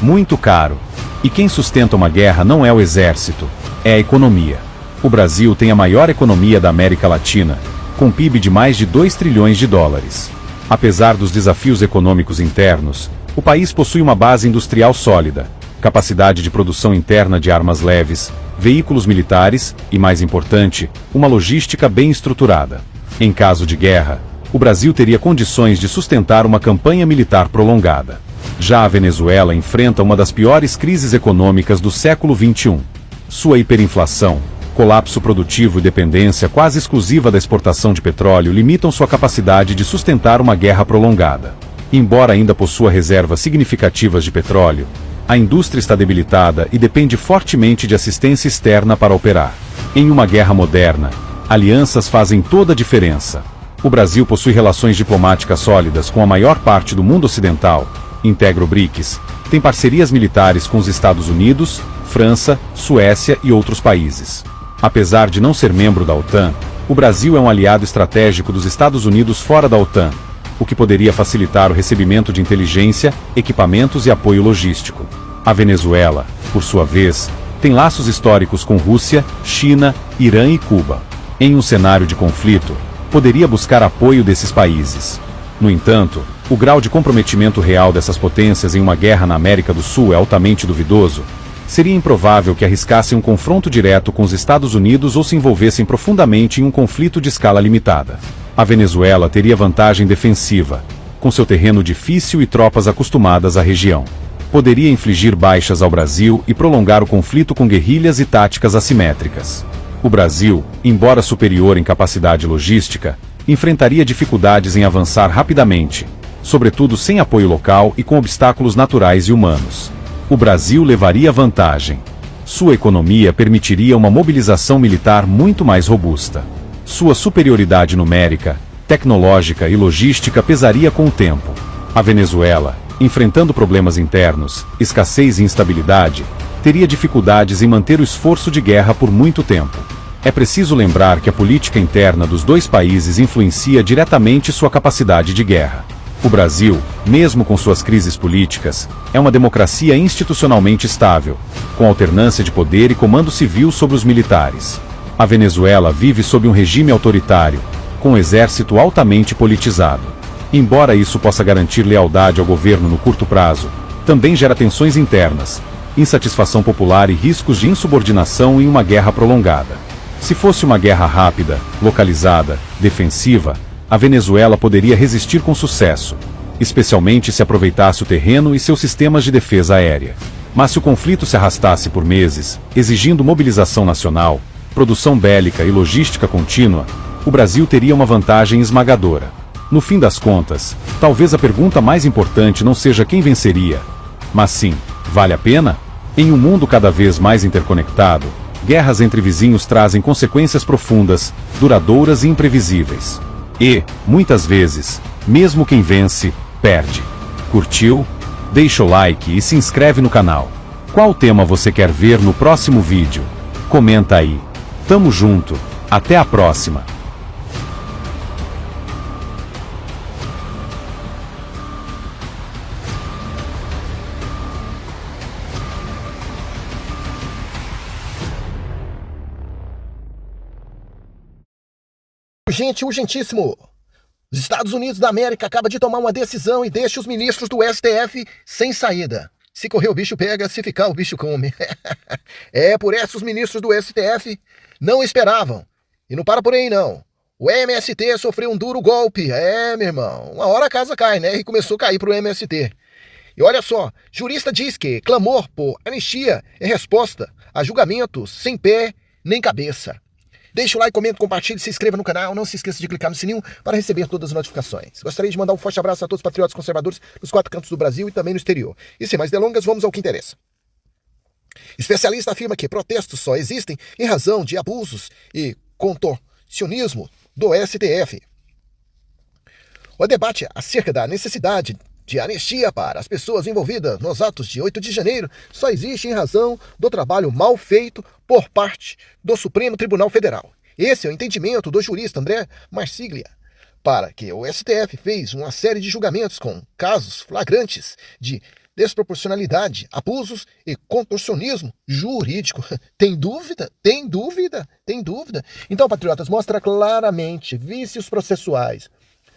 Speaker 9: muito caro, e quem sustenta uma guerra não é o exército, é a economia. O Brasil tem a maior economia da América Latina, com PIB de mais de 2 trilhões de dólares. Apesar dos desafios econômicos internos, o país possui uma base industrial sólida, capacidade de produção interna de armas leves, veículos militares e, mais importante, uma logística bem estruturada. Em caso de guerra, o Brasil teria condições de sustentar uma campanha militar prolongada. Já a Venezuela enfrenta uma das piores crises econômicas do século XXI. Sua hiperinflação, colapso produtivo e dependência quase exclusiva da exportação de petróleo limitam sua capacidade de sustentar uma guerra prolongada. Embora ainda possua reservas significativas de petróleo, a indústria está debilitada e depende fortemente de assistência externa para operar. Em uma guerra moderna, alianças fazem toda a diferença. O Brasil possui relações diplomáticas sólidas com a maior parte do mundo ocidental, integra o BRICS, tem parcerias militares com os Estados Unidos, França, Suécia e outros países. Apesar de não ser membro da OTAN, o Brasil é um aliado estratégico dos Estados Unidos fora da OTAN, o que poderia facilitar o recebimento de inteligência, equipamentos e apoio logístico. A Venezuela, por sua vez, tem laços históricos com Rússia, China, Irã e Cuba. Em um cenário de conflito, poderia buscar apoio desses países. No entanto, o grau de comprometimento real dessas potências em uma guerra na América do Sul é altamente duvidoso. Seria improvável que arriscassem um confronto direto com os Estados Unidos ou se envolvessem profundamente em um conflito de escala limitada. A Venezuela teria vantagem defensiva, com seu terreno difícil e tropas acostumadas à região. Poderia infligir baixas ao Brasil e prolongar o conflito com guerrilhas e táticas assimétricas. O Brasil, embora superior em capacidade logística, enfrentaria dificuldades em avançar rapidamente, sobretudo sem apoio local e com obstáculos naturais e humanos. O Brasil levaria vantagem. Sua economia permitiria uma mobilização militar muito mais robusta. Sua superioridade numérica, tecnológica e logística pesaria com o tempo. A Venezuela, enfrentando problemas internos, escassez e instabilidade, teria dificuldades em manter o esforço de guerra por muito tempo. É preciso lembrar que a política interna dos dois países influencia diretamente sua capacidade de guerra. O Brasil, mesmo com suas crises políticas, é uma democracia institucionalmente estável, com alternância de poder e comando civil sobre os militares. A Venezuela vive sob um regime autoritário, com um exército altamente politizado. Embora isso possa garantir lealdade ao governo no curto prazo, também gera tensões internas, insatisfação popular e riscos de insubordinação em uma guerra prolongada. Se fosse uma guerra rápida, localizada, defensiva, a Venezuela poderia resistir com sucesso, especialmente se aproveitasse o terreno e seus sistemas de defesa aérea. Mas se o conflito se arrastasse por meses, exigindo mobilização nacional, produção bélica e logística contínua, o Brasil teria uma vantagem esmagadora. No fim das contas, talvez a pergunta mais importante não seja quem venceria, mas sim, vale a pena? Em um mundo cada vez mais interconectado, guerras entre vizinhos trazem consequências profundas, duradouras e imprevisíveis. E, muitas vezes, mesmo quem vence, perde. Curtiu? Deixa o like e se inscreve no canal. Qual tema você quer ver no próximo vídeo? Comenta aí. Tamo junto. Até a próxima.
Speaker 10: Urgente, urgentíssimo! Os Estados Unidos da América acabam de tomar uma decisão e deixa os ministros do STF sem saída. Se correr o bicho pega, se ficar o bicho come. Por essa os ministros do STF não esperavam. E não para por aí não. O MST sofreu um duro golpe. Meu irmão, uma hora a casa cai, né? E começou a cair pro MST. E olha só, jurista diz que clamor por anistia é resposta a julgamentos sem pé nem cabeça. Deixe o like, comente, compartilhe, se inscreva no canal. Não se esqueça de clicar no sininho para receber todas as notificações. Gostaria de mandar um forte abraço a todos os patriotas conservadores dos 4 cantos do Brasil e também no exterior. E sem mais delongas, vamos ao que interessa. Especialista afirma que protestos só existem em razão de abusos e contorcionismo do STF. O debate acerca da necessidade de anistia para as pessoas envolvidas nos atos de 8 de janeiro só existe em razão do trabalho mal feito por parte do Supremo Tribunal Federal. Esse é o entendimento do jurista André Marsiglia, para que o STF fez uma série de julgamentos com casos flagrantes de desproporcionalidade, abusos e contorcionismo jurídico. Tem dúvida? Tem dúvida? Tem dúvida? Então, patriotas, mostra claramente vícios processuais.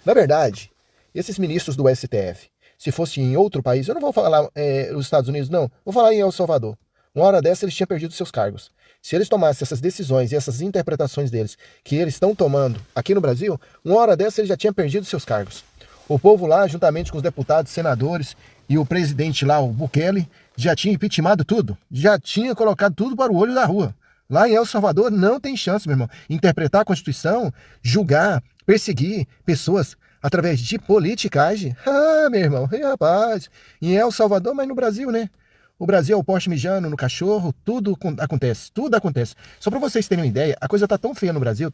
Speaker 10: Na verdade, esses ministros do STF, se fosse em outro país, eu não vou falar os Estados Unidos, não, vou falar em El Salvador. Uma hora dessa eles tinham perdido seus cargos. Se eles tomassem essas decisões e essas interpretações deles que eles estão tomando aqui no Brasil, uma hora dessa eles já tinham perdido seus cargos. O povo lá, juntamente com os deputados, senadores e o presidente lá, o Bukele, já tinha impeachmentado tudo. Já tinha colocado tudo para o olho da rua. Lá em El Salvador não tem chance, meu irmão. Interpretar a Constituição, julgar, perseguir pessoas através de politicagem. Ah, meu irmão, rapaz, em El Salvador, mas no Brasil, né? O Brasil é o Porsche mijando no cachorro, tudo acontece, tudo acontece. Só para vocês terem uma ideia, a coisa tá tão feia no Brasil,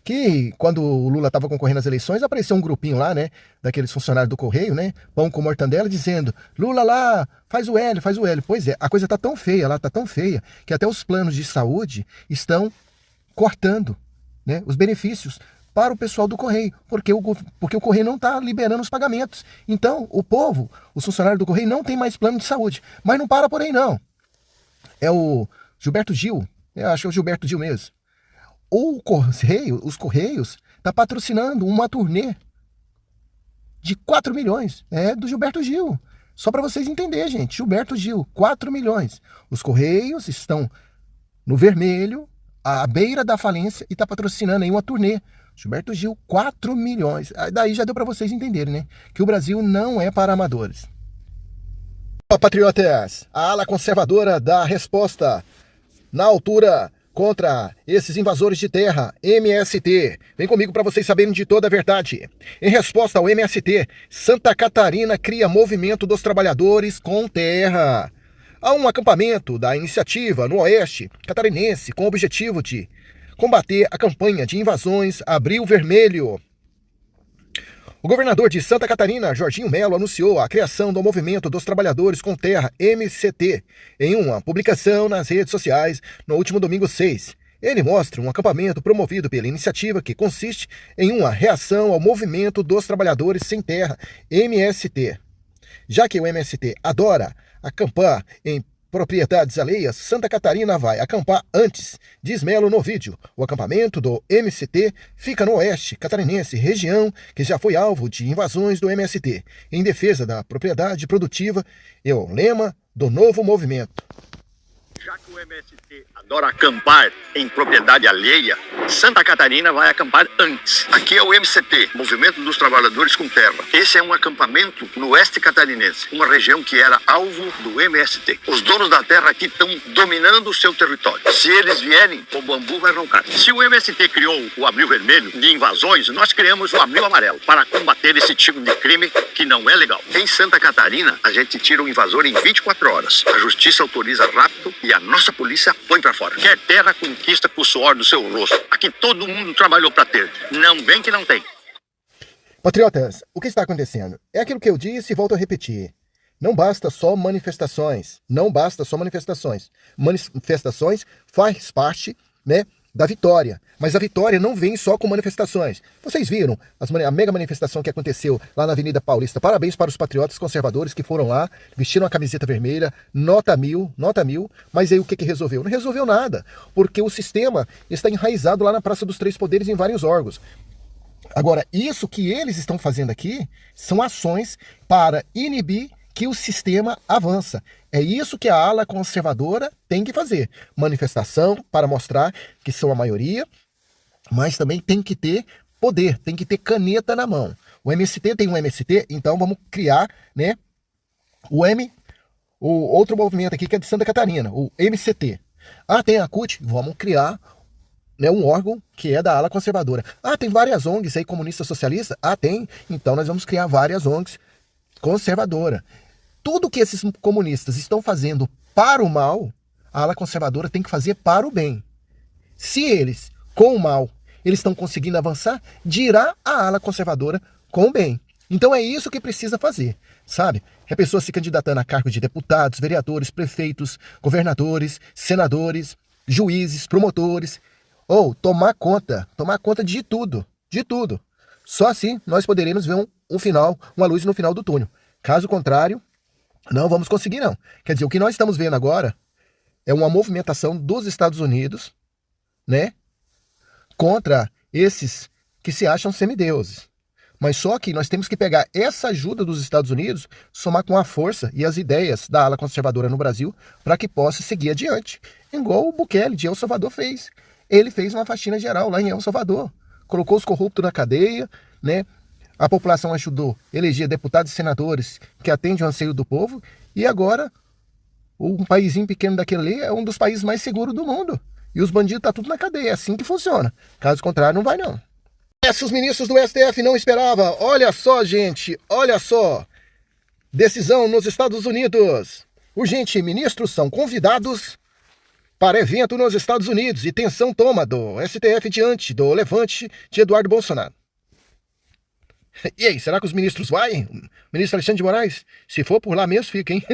Speaker 10: que quando o Lula estava concorrendo às eleições, apareceu um grupinho lá, né, daqueles funcionários do Correio, né, pão com mortandela, dizendo, Lula lá, faz o L. Pois é, a coisa tá tão feia lá, tá tão feia, que até os planos de saúde estão cortando, né, os benefícios para o pessoal do Correio, porque o Correio não está liberando os pagamentos. Então, o povo, os funcionários do Correio, não tem mais plano de saúde. Mas não para por aí, não. É o Gilberto Gil, eu acho que é o Gilberto Gil mesmo. Os Correios tá patrocinando uma turnê de 4 milhões. É do Gilberto Gil. Só para vocês entenderem, gente. Gilberto Gil, 4 milhões. Os Correios estão no vermelho, à beira da falência, e tá patrocinando aí uma turnê. Gilberto Gil, 4 milhões. Daí já deu para vocês entenderem, né? Que o Brasil não é para amadores. Patriotas, a ala conservadora dá resposta na altura contra esses invasores de terra, MST. Vem comigo para vocês saberem de toda a verdade. Em resposta ao MST, Santa Catarina cria movimento dos trabalhadores com terra. Há um acampamento da iniciativa no oeste catarinense com o objetivo de combater a campanha de invasões Abril Vermelho. O governador de Santa Catarina, Jorginho Melo, anunciou a criação do Movimento dos Trabalhadores com Terra, MCT, em uma publicação nas redes sociais no último domingo 6. Ele mostra um acampamento promovido pela iniciativa que consiste em uma reação ao Movimento dos Trabalhadores Sem Terra, MST. Já que o MST adora acampar em propriedades alheias, Santa Catarina vai acampar antes, diz Melo no vídeo. O acampamento do MST fica no oeste catarinense, região que já foi alvo de invasões do MST, em defesa da propriedade produtiva, é o lema do novo movimento.
Speaker 11: Já que o MST adora acampar em propriedade alheia, Santa Catarina vai acampar antes. Aqui é o MCT, Movimento dos Trabalhadores com Terra. Esse é um acampamento no oeste catarinense, uma região que era alvo do MST. Os donos da terra aqui estão dominando o seu território. Se eles vierem, o bambu vai roncar. Se o MST criou o Abril Vermelho de invasões, nós criamos o Abril Amarelo para combater esse tipo de crime que não é legal. Em Santa Catarina, a gente tira o invasor em 24 horas. A justiça autoriza rápido e a nossa polícia põe pra fora. Quer terra, conquista com o suor do seu rosto. Aqui todo mundo trabalhou pra ter. Não vem que não tem.
Speaker 10: Patriotas, o que está acontecendo? É aquilo que eu disse e volto a repetir. Não basta só manifestações. Não basta só manifestações. Manifestações faz parte, né, da vitória. Mas a vitória não vem só com manifestações. Vocês viram a mega manifestação que aconteceu lá na Avenida Paulista. Parabéns para os patriotas conservadores que foram lá, vestiram a camiseta vermelha, nota mil. Mas aí o que resolveu? Não resolveu nada, porque o sistema está enraizado lá na Praça dos Três Poderes em vários órgãos. Agora, isso que eles estão fazendo aqui são ações para inibir que o sistema avança. É isso que a ala conservadora tem que fazer. Manifestação para mostrar que são a maioria, mas também tem que ter poder, tem que ter caneta na mão. O MST tem um MST, então vamos criar, né, o outro movimento aqui que é de Santa Catarina, o MCT. Tem a CUT, vamos criar, né, um órgão que é da ala conservadora. Tem várias ONGs aí, comunista socialista? Tem. Então nós vamos criar várias ONGs conservadoras. Tudo que esses comunistas estão fazendo para o mal, a ala conservadora tem que fazer para o bem. Se eles, com o mal, eles estão conseguindo avançar, dirá a ala conservadora com o bem. Então é isso que precisa fazer, sabe? É pessoa se candidatando a cargos de deputados, vereadores, prefeitos, governadores, senadores, juízes, promotores, ou tomar conta de tudo, de tudo. Só assim nós poderemos ver um final, uma luz no final do túnel. Caso contrário, não vamos conseguir não. Quer dizer, o que nós estamos vendo agora é uma movimentação dos Estados Unidos, né, contra esses que se acham semideuses. Mas só que nós temos que pegar essa ajuda dos Estados Unidos, somar com a força e as ideias da ala conservadora no Brasil para que possa seguir adiante. Igual o Bukele de El Salvador fez. Ele fez uma faxina geral lá em El Salvador. Colocou os corruptos na cadeia, né? A população ajudou a eleger deputados e senadores que atendem o anseio do povo. E agora, um paísinho pequeno daquele ali é um dos países mais seguros do mundo. E os bandidos estão tudo na cadeia. É assim que funciona. Caso contrário, não vai não. Os ministros do STF não esperavam. Olha só, gente, olha só. Decisão nos Estados Unidos. Urgente, ministros são convidados para evento nos Estados Unidos e tensão toma do STF diante do levante de Eduardo Bolsonaro. E aí, será que os ministros vão? Ministro Alexandre de Moraes? Se for por lá mesmo, fica, hein?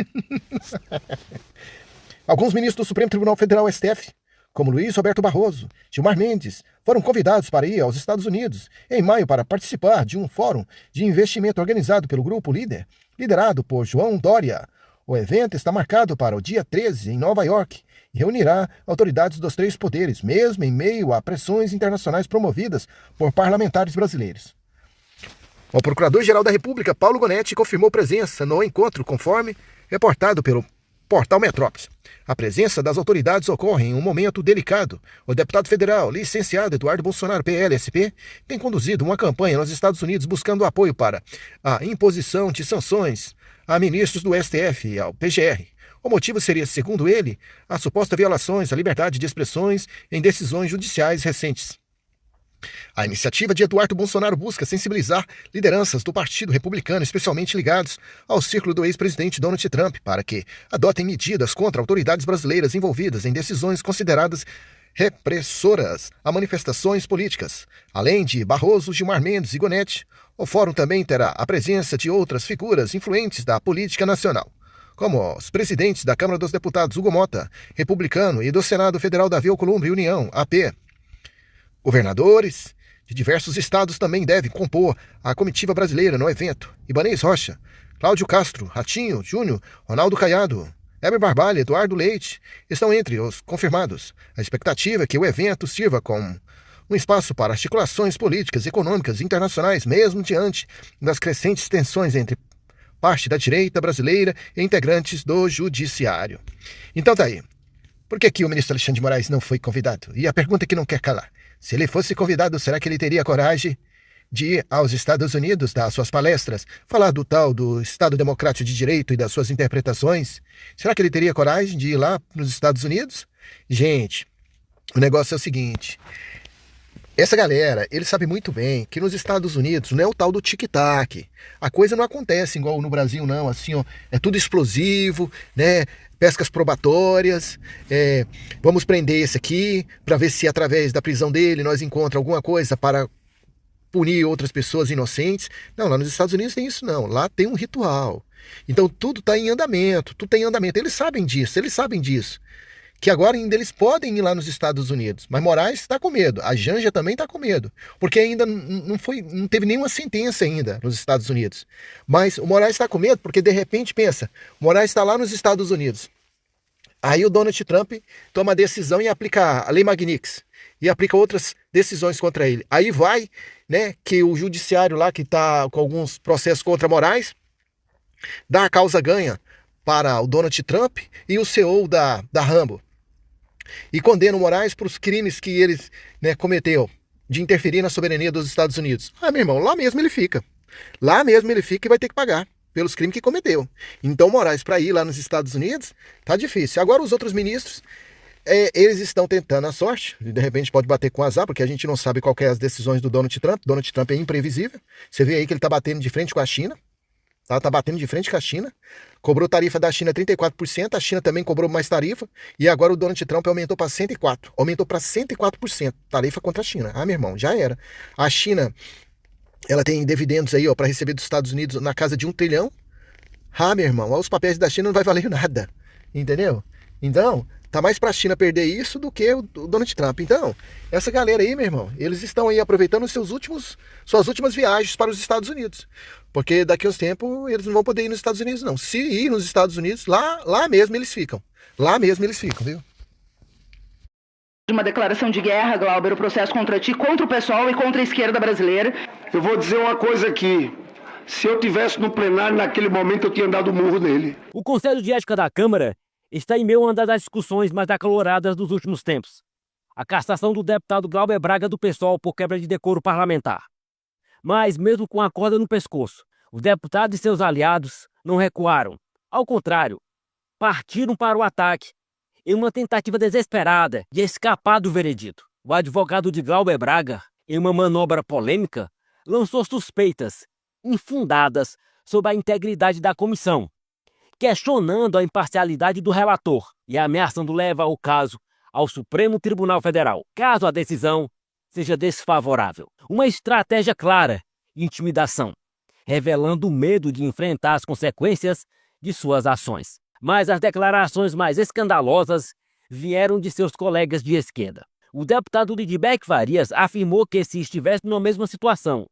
Speaker 10: Alguns ministros do Supremo Tribunal Federal, STF, como Luiz Roberto Barroso, Gilmar Mendes, foram convidados para ir aos Estados Unidos em maio para participar de um fórum de investimento organizado pelo Grupo Líder, liderado por João Dória. O evento está marcado para o dia 13, em Nova York, e reunirá autoridades dos 3 poderes, mesmo em meio a pressões internacionais promovidas por parlamentares brasileiros. O Procurador-Geral da República, Paulo Gonetti, confirmou presença no encontro, conforme reportado pelo portal Metrópolis. A presença das autoridades ocorre em um momento delicado. O deputado federal, licenciado Eduardo Bolsonaro, PLSP, tem conduzido uma campanha nos Estados Unidos buscando apoio para a imposição de sanções a ministros do STF e ao PGR. O motivo seria, segundo ele, a suposta violações à liberdade de expressões em decisões judiciais recentes. A iniciativa de Eduardo Bolsonaro busca sensibilizar lideranças do Partido Republicano, especialmente ligados ao círculo do ex-presidente Donald Trump, para que adotem medidas contra autoridades brasileiras envolvidas em decisões consideradas repressoras a manifestações políticas. Além de Barroso, Gilmar Mendes e Gonetti, o fórum também terá a presença de outras figuras influentes da política nacional, como os presidentes da Câmara dos Deputados Hugo Mota, republicano, e do Senado Federal Davi Alcolumbre, União, AP. Governadores de diversos estados também devem compor a comitiva brasileira no evento. Ibanez Rocha, Cláudio Castro, Ratinho, Júnior, Ronaldo Caiado, Heber Barbalha, Eduardo Leite estão entre os confirmados. A expectativa é que o evento sirva como um espaço para articulações políticas, econômicas e internacionais, mesmo diante das crescentes tensões entre parte da direita brasileira e integrantes do judiciário. Então tá aí. Por que o ministro Alexandre de Moraes não foi convidado? E a pergunta que não quer calar. Se ele fosse convidado, será que ele teria coragem de ir aos Estados Unidos, dar suas palestras, falar do tal do Estado Democrático de Direito e das suas interpretações? Será que ele teria coragem de ir lá nos Estados Unidos? Gente, o negócio é o seguinte. Essa galera, eles sabem muito bem que nos Estados Unidos não é o tal do tic-tac. A coisa não acontece igual no Brasil, não. Assim, ó, é tudo explosivo, né? Pescas probatórias, vamos prender esse aqui para ver se através da prisão dele nós encontramos alguma coisa para punir outras pessoas inocentes. Não, lá nos Estados Unidos tem isso não, lá tem um ritual. Então tudo está em andamento, Eles sabem disso, que agora ainda eles podem ir lá nos Estados Unidos, mas Moraes está com medo, a Janja também está com medo, porque ainda não teve nenhuma sentença ainda nos Estados Unidos. Mas o Moraes está com medo porque de repente pensa, Moraes está lá nos Estados Unidos, aí o Donald Trump toma a decisão e aplica a Lei Magnitsky e aplica outras decisões contra ele. Aí vai, né, que o judiciário lá que está com alguns processos contra Moraes dá a causa ganha para o Donald Trump e o CEO da Rambo. E condena o Moraes por os crimes que ele, né, cometeu de interferir na soberania dos Estados Unidos. Meu irmão, lá mesmo ele fica. Lá mesmo ele fica e vai ter que pagar pelos crimes que cometeu. Então Moraes, para ir lá nos Estados Unidos, tá difícil. Agora os outros ministros, eles estão tentando a sorte, de repente pode bater com azar, porque a gente não sabe qual que é as decisões do Donald Trump. Donald Trump é imprevisível. Você vê aí que ele tá batendo de frente com a China, tá batendo de frente com a China, cobrou tarifa da China 34%, a China também cobrou mais tarifa, e agora o Donald Trump aumentou para 104%, aumentou para 104% tarifa contra a China. Ah, meu irmão, já era. A China, ela tem dividendos aí, ó, para receber dos Estados Unidos na casa de 1 trilhão. Ah, meu irmão, os papéis da China não vai valer nada, entendeu? Então, tá mais pra China perder isso do que o Donald Trump. Então, essa galera aí, meu irmão, eles estão aí aproveitando suas últimas viagens para os Estados Unidos. Porque daqui a uns tempos eles não vão poder ir nos Estados Unidos, não. Se ir nos Estados Unidos, lá mesmo eles ficam. Lá mesmo eles ficam, viu?
Speaker 12: Uma declaração de guerra, Glauber, o processo contra ti, contra o pessoal e contra a esquerda brasileira.
Speaker 13: Eu vou dizer uma coisa aqui. Se eu tivesse no plenário naquele momento, eu tinha dado murro nele.
Speaker 14: O Conselho de Ética da Câmara está em meio a uma das discussões mais acaloradas dos últimos tempos. A cassação do deputado Glauber Braga do PSOL por quebra de decoro parlamentar. Mas, mesmo com a corda no pescoço, o deputado e seus aliados não recuaram. Ao contrário, partiram para o ataque em uma tentativa desesperada de escapar do veredito. O advogado de Glauber Braga, em uma manobra polêmica, lançou suspeitas infundadas sobre a integridade da comissão, questionando a imparcialidade do relator e ameaçando levar o caso ao Supremo Tribunal Federal, caso a decisão seja desfavorável. Uma estratégia clara de intimidação, revelando o medo de enfrentar as consequências de suas ações. Mas as declarações mais escandalosas vieram de seus colegas de esquerda. O deputado Lidbeck Farias afirmou que, se estivesse na mesma situação,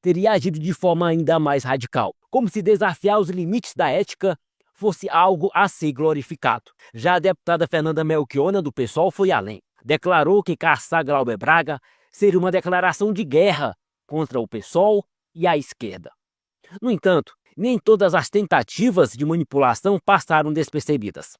Speaker 14: teria agido de forma ainda mais radical, como se desafiar os limites da ética fosse algo a ser glorificado. Já a deputada Fernanda Melchiona, do PSOL, foi além. Declarou que caçar Glauber Braga seria uma declaração de guerra contra o PSOL e a esquerda. No entanto, nem todas as tentativas de manipulação passaram despercebidas.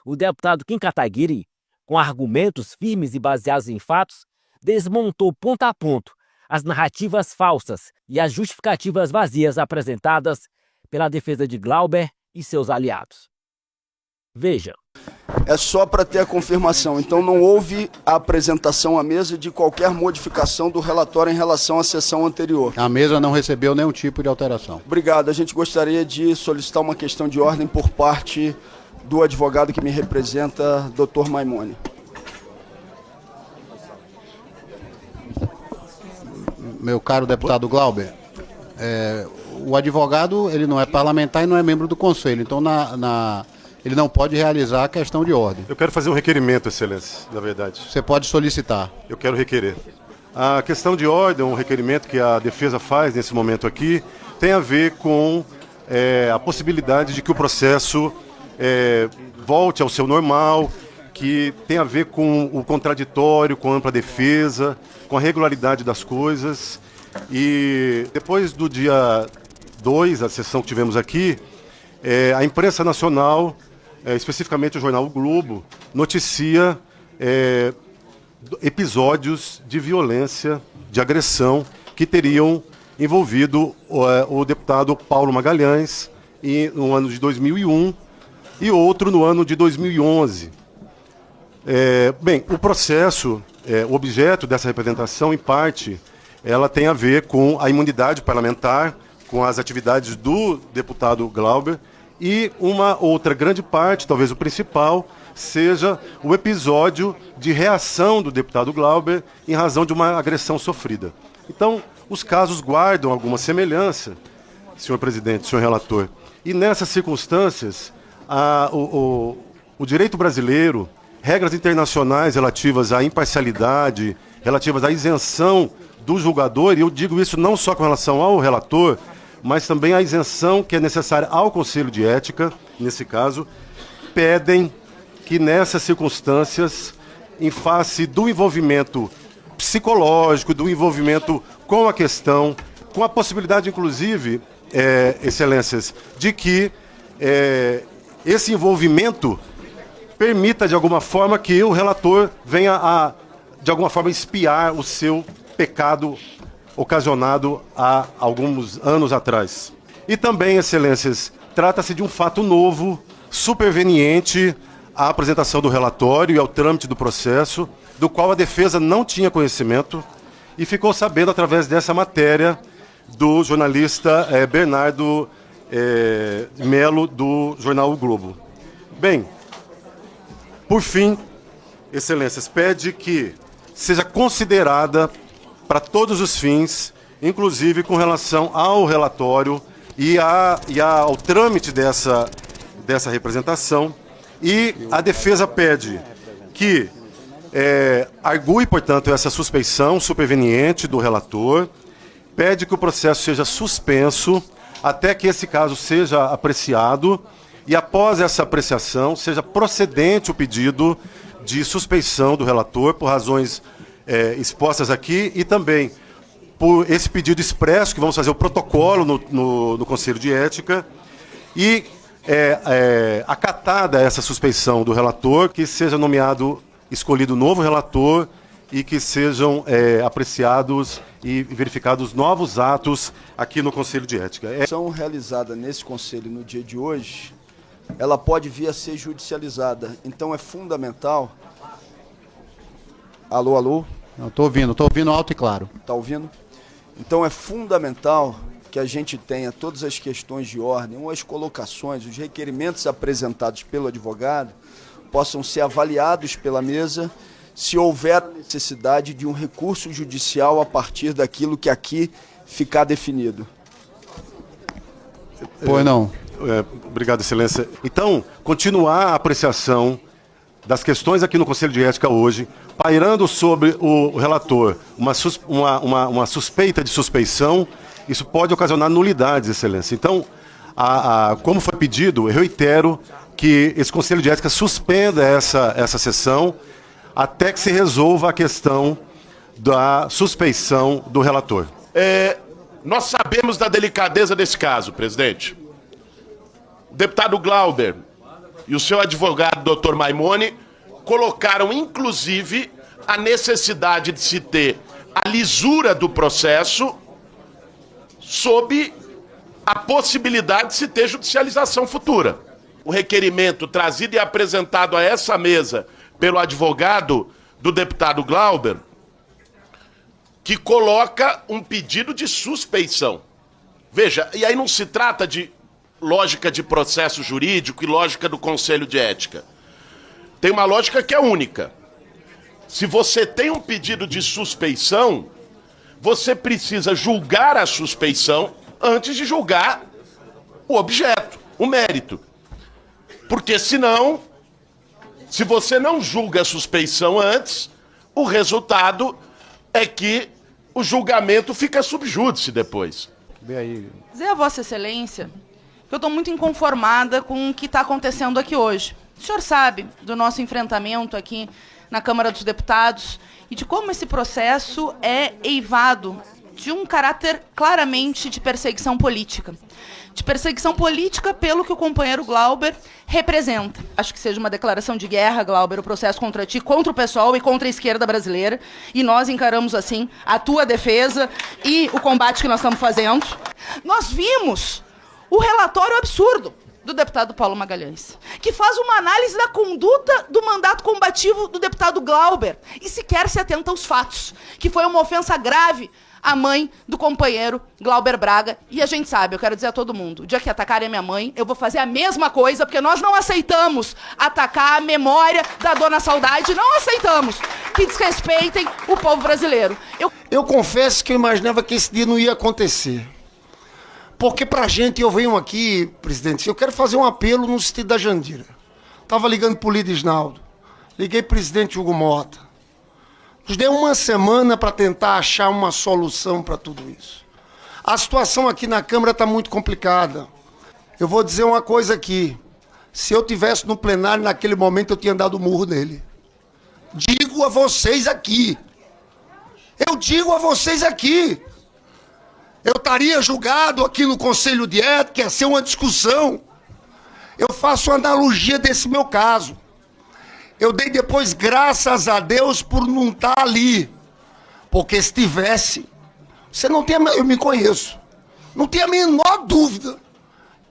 Speaker 14: O deputado Kim Kataguiri, com argumentos firmes e baseados em fatos, desmontou ponto a ponto as narrativas falsas e as justificativas vazias apresentadas pela defesa de Glauber e seus aliados. Veja.
Speaker 15: É só para ter a confirmação. Então não houve a apresentação à mesa de qualquer modificação do relatório em relação à sessão anterior.
Speaker 25: A mesa não recebeu nenhum tipo de alteração.
Speaker 15: Obrigado. A gente gostaria de solicitar uma questão de ordem por parte do advogado que me representa, Dr. Maimone.
Speaker 25: Meu caro deputado Glauber, o advogado ele não é parlamentar e não é membro do Conselho, então ele não pode realizar a questão de ordem.
Speaker 26: Eu quero fazer um requerimento, Excelência, na verdade.
Speaker 25: Você pode solicitar.
Speaker 26: Eu quero requerer. A questão de ordem, um requerimento que a defesa faz nesse momento aqui, tem a ver com a possibilidade de que o processo volte ao seu normal, que tem a ver com o contraditório, com a ampla defesa, com a regularidade das coisas. E depois do dia 2, a sessão que tivemos aqui, a imprensa nacional, especificamente o jornal O Globo, noticia episódios de violência, de agressão, que teriam envolvido o deputado Paulo Magalhães no ano de 2001 e outro no ano de 2011. Bem, o processo, o objeto dessa representação, em parte, ela tem a ver com a imunidade parlamentar, com as atividades do deputado Glauber, e uma outra grande parte, talvez o principal, seja o episódio de reação do deputado Glauber em razão de uma agressão sofrida. Então, os casos guardam alguma semelhança, senhor presidente, senhor relator, e nessas circunstâncias, o direito brasileiro, regras internacionais relativas à imparcialidade, relativas à isenção do julgador, e eu digo isso não só com relação ao relator, mas também a isenção que é necessária ao Conselho de Ética, nesse caso, pedem que nessas circunstâncias, em face do envolvimento psicológico, do envolvimento com a questão, com a possibilidade, inclusive, excelências, de que esse envolvimento permita, de alguma forma, que o relator venha a, de alguma forma, expiar o seu pecado ocasionado há alguns anos atrás. E também, excelências, trata-se de um fato novo, superveniente à apresentação do relatório e ao trâmite do processo, do qual a defesa não tinha conhecimento e ficou sabendo através dessa matéria do jornalista Bernardo Melo, do jornal O Globo. Bem, por fim, excelências, pede que seja considerada para todos os fins, inclusive com relação ao relatório e ao trâmite dessa representação, e a defesa pede que argue, portanto, essa suspeição superveniente do relator, pede que o processo seja suspenso até que esse caso seja apreciado e, após essa apreciação, seja procedente o pedido de suspeição do relator por razões expostas aqui e também por esse pedido expresso, que vamos fazer o protocolo no Conselho de Ética, e acatada essa suspeição do relator, que seja escolhido novo relator e que sejam apreciados e verificados novos atos aqui no Conselho de Ética.
Speaker 15: A ação realizada nesse Conselho no dia de hoje, ela pode vir a ser judicializada. Então é fundamental... Alô, alô?
Speaker 25: Estou ouvindo alto e claro.
Speaker 15: Está ouvindo? Então é fundamental que a gente tenha todas as questões de ordem, as colocações, os requerimentos apresentados pelo advogado possam ser avaliados pela mesa se houver necessidade de um recurso judicial a partir daquilo que aqui ficar definido.
Speaker 25: Pois não.
Speaker 26: Obrigado, excelência. Então, continuar a apreciação das questões aqui no Conselho de Ética hoje, pairando sobre o relator uma suspeita de suspeição, isso pode ocasionar nulidades, excelência. Então, como foi pedido, eu reitero que esse Conselho de Ética suspenda essa sessão até que se resolva a questão da suspeição do relator.
Speaker 2: Nós sabemos da delicadeza desse caso, presidente. O deputado Glauber e o seu advogado, doutor Maimone, colocaram, inclusive, a necessidade de se ter a lisura do processo sob a possibilidade de se ter judicialização futura. O requerimento trazido e apresentado a essa mesa pelo advogado do deputado Glauber, que coloca um pedido de suspeição. Veja, e aí não se trata de lógica de processo jurídico e lógica do Conselho de Ética. Tem uma lógica que é única. Se você tem um pedido de suspeição, você precisa julgar a suspeição antes de julgar o objeto, o mérito. Porque senão, se você não julga a suspeição antes, o resultado é que o julgamento fica sub júdice depois.
Speaker 12: Dizer a Vossa Excelência que eu estou muito inconformada com o que está acontecendo aqui hoje. O senhor sabe do nosso enfrentamento aqui na Câmara dos Deputados e de como esse processo é eivado de um caráter claramente de perseguição política. De perseguição política pelo que o companheiro Glauber representa. Acho que seja uma declaração de guerra, Glauber, o processo contra ti, contra o PSOL e contra a esquerda brasileira. E nós encaramos, assim, a tua defesa e o combate que nós estamos fazendo. Nós vimos o relatório absurdo do deputado Paulo Magalhães, que faz uma análise da conduta do mandato combativo do deputado Glauber e sequer se atenta aos fatos, que foi uma ofensa grave à mãe do companheiro Glauber Braga. E a gente sabe, eu quero dizer a todo mundo, o dia que atacarem a minha mãe, eu vou fazer a mesma coisa, porque nós não aceitamos atacar a memória da dona Saudade, não aceitamos que desrespeitem o povo brasileiro.
Speaker 13: Eu confesso que eu imaginava que esse dia não ia acontecer. Porque pra gente, eu venho aqui, presidente, eu quero fazer um apelo no sentido da Jandira. Estava ligando pro Líder Isnaldo, liguei pro presidente Hugo Mota. Nos deu uma semana para tentar achar uma solução para tudo isso. A situação aqui na Câmara está muito complicada. Eu vou dizer uma coisa aqui. Se eu tivesse no plenário naquele momento, eu tinha dado o murro nele. Digo a vocês aqui. Eu digo a vocês aqui. Eu estaria julgado aqui no Conselho de Ética, ia ser uma discussão. Eu faço uma analogia desse meu caso. Eu dei depois graças a Deus por não estar ali. Porque se tivesse, Você não tem, eu me conheço. Não tem a menor dúvida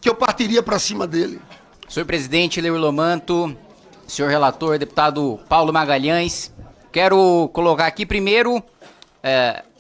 Speaker 13: que eu partiria para cima dele.
Speaker 16: Senhor presidente, Leir Lomanto, senhor relator, deputado Paulo Magalhães, quero colocar aqui primeiro,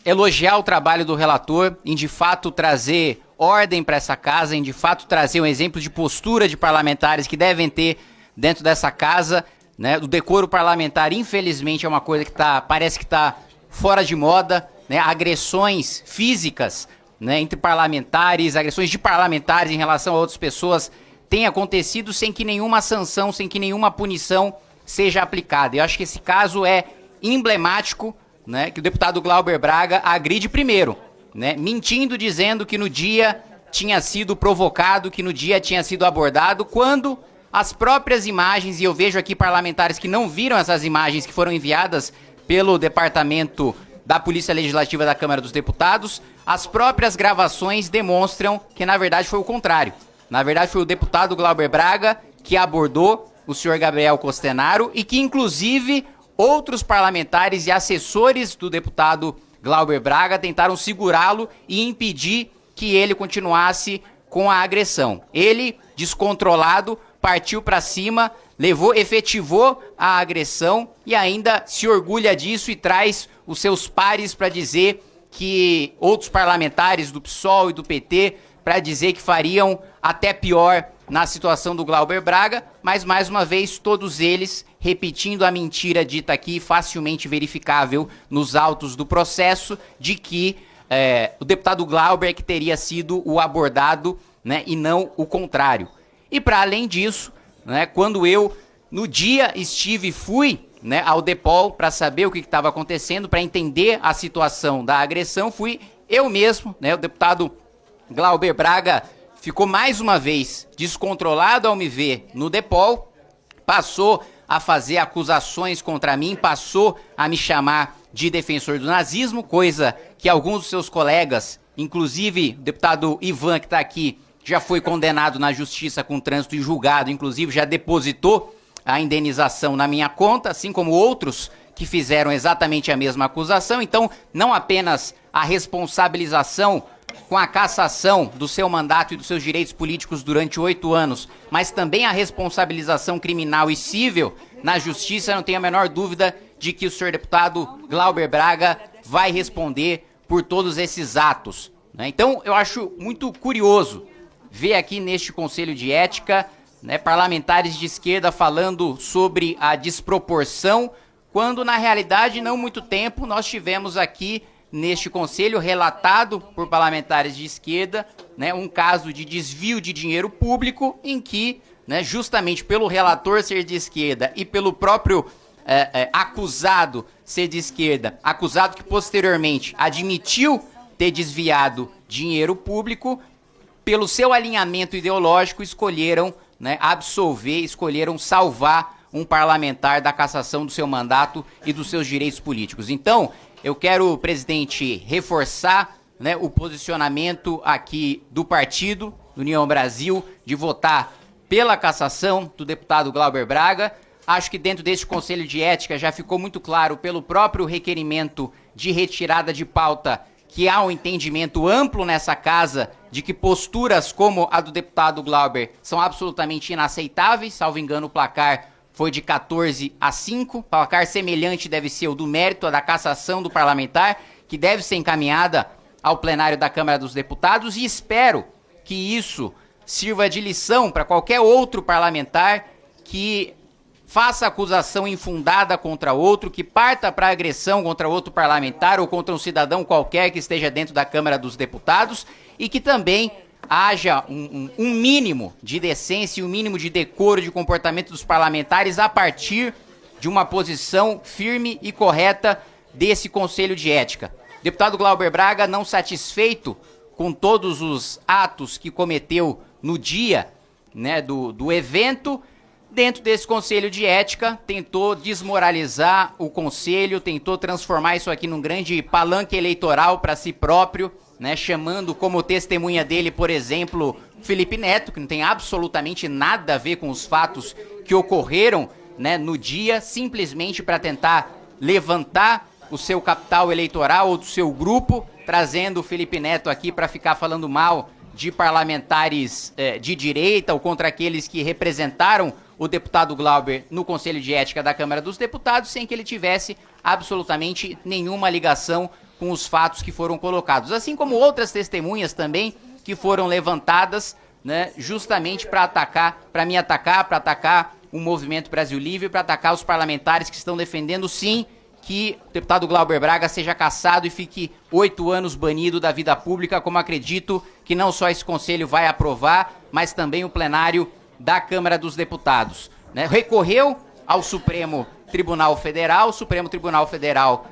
Speaker 16: elogiar o trabalho do relator em de fato trazer ordem para essa casa, em de fato trazer um exemplo de postura de parlamentares que devem ter dentro dessa casa, né? O decoro parlamentar, infelizmente, é uma coisa que parece que está fora de moda, né? Agressões físicas, né, entre parlamentares, agressões de parlamentares em relação a outras pessoas têm acontecido sem que nenhuma sanção, sem que nenhuma punição seja aplicada. Eu acho que esse caso é emblemático, né, que o deputado Glauber Braga agride primeiro, né, mentindo, dizendo que no dia tinha sido provocado, que no dia tinha sido abordado, quando as próprias imagens, e eu vejo aqui parlamentares que não viram essas imagens que foram enviadas pelo Departamento da Polícia Legislativa da Câmara dos Deputados, as próprias gravações demonstram que, na verdade, foi o contrário. Na verdade, foi o deputado Glauber Braga que abordou o senhor Gabriel Costenaro e que, inclusive, outros parlamentares e assessores do deputado Glauber Braga tentaram segurá-lo e impedir que ele continuasse com a agressão. Ele, descontrolado, partiu para cima, efetivou a agressão e ainda se orgulha disso e traz os seus pares para dizer que outros parlamentares do PSOL e do PT para dizer que fariam até pior na situação do Glauber Braga, mas mais uma vez todos eles repetindo a mentira dita aqui, facilmente verificável nos autos do processo, de que o deputado Glauber que teria sido o abordado, né, e não o contrário. E para além disso, né, quando eu no dia fui, né, ao DEPOL para saber o que estava acontecendo, para entender a situação da agressão, fui eu mesmo, né, o deputado Glauber Braga ficou mais uma vez descontrolado ao me ver no DEPOL, passou a fazer acusações contra mim, passou a me chamar de defensor do nazismo, coisa que alguns dos seus colegas, inclusive o deputado Ivan, que está aqui, já foi condenado na justiça com trânsito e julgado, inclusive já depositou a indenização na minha conta, assim como outros que fizeram exatamente a mesma acusação. Então, não apenas a responsabilização com a cassação do seu mandato e dos seus direitos políticos durante 8 anos, mas também a responsabilização criminal e civil na justiça, não tenho a menor dúvida de que o senhor deputado Glauber Braga vai responder por todos esses atos, né? Então, eu acho muito curioso ver aqui neste Conselho de Ética, né, parlamentares de esquerda falando sobre a desproporção, quando na realidade, não muito tempo, nós tivemos aqui neste conselho relatado por parlamentares de esquerda, né, um caso de desvio de dinheiro público em que, né, justamente pelo relator ser de esquerda e pelo próprio acusado ser de esquerda, acusado que posteriormente admitiu ter desviado dinheiro público, pelo seu alinhamento ideológico escolheram, né, absolver, escolheram salvar um parlamentar da cassação do seu mandato e dos seus direitos políticos. Então, eu quero, presidente, reforçar, né, o posicionamento aqui do partido, do União Brasil, de votar pela cassação do deputado Glauber Braga. Acho que dentro deste Conselho de Ética já ficou muito claro pelo próprio requerimento de retirada de pauta que há um entendimento amplo nessa casa de que posturas como a do deputado Glauber são absolutamente inaceitáveis. Salvo engano, o placar foi de 14-5. Placar semelhante deve ser o do mérito, a da cassação do parlamentar, que deve ser encaminhada ao plenário da Câmara dos Deputados, e espero que isso sirva de lição para qualquer outro parlamentar que faça acusação infundada contra outro, que parta para agressão contra outro parlamentar ou contra um cidadão qualquer que esteja dentro da Câmara dos Deputados, e que também haja um mínimo de decência e um mínimo de decoro de comportamento dos parlamentares a partir de uma posição firme e correta desse Conselho de Ética. Deputado Glauber Braga, não satisfeito com todos os atos que cometeu no dia, né, do evento, dentro desse Conselho de Ética, tentou desmoralizar o Conselho, tentou transformar isso aqui num grande palanque eleitoral para si próprio, né, chamando como testemunha dele, por exemplo, Felipe Neto, que não tem absolutamente nada a ver com os fatos que ocorreram, né, no dia, simplesmente para tentar levantar o seu capital eleitoral ou do seu grupo, trazendo o Felipe Neto aqui para ficar falando mal de parlamentares de direita ou contra aqueles que representaram o deputado Glauber no Conselho de Ética da Câmara dos Deputados, sem que ele tivesse absolutamente nenhuma ligação com os fatos que foram colocados. Assim como outras testemunhas também que foram levantadas, né, justamente para me atacar, para atacar o Movimento Brasil Livre, para atacar os parlamentares que estão defendendo, sim, que o deputado Glauber Braga seja cassado e fique 8 anos banido da vida pública, como acredito que não só esse Conselho vai aprovar, mas também o plenário da Câmara dos Deputados. Né? Recorreu ao Supremo Tribunal Federal, o Supremo Tribunal Federal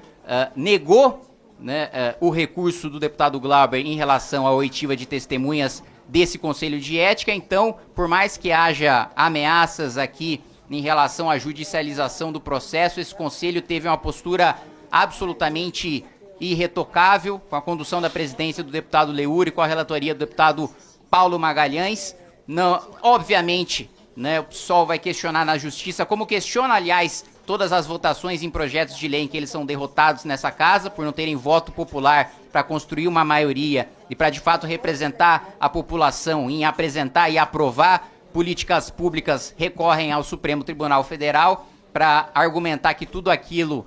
Speaker 16: negou, né, o recurso do deputado Glauber em relação à oitiva de testemunhas desse Conselho de Ética. Então, por mais que haja ameaças aqui em relação à judicialização do processo, esse Conselho teve uma postura absolutamente irretocável, com a condução da presidência do deputado Leuri, com a relatoria do deputado Paulo Magalhães. Não, obviamente, né, o PSOL vai questionar na justiça, como questiona, aliás, todas as votações em projetos de lei em que eles são derrotados nessa casa, por não terem voto popular para construir uma maioria e para, de fato, representar a população em apresentar e aprovar políticas públicas, recorrem ao Supremo Tribunal Federal para argumentar que tudo aquilo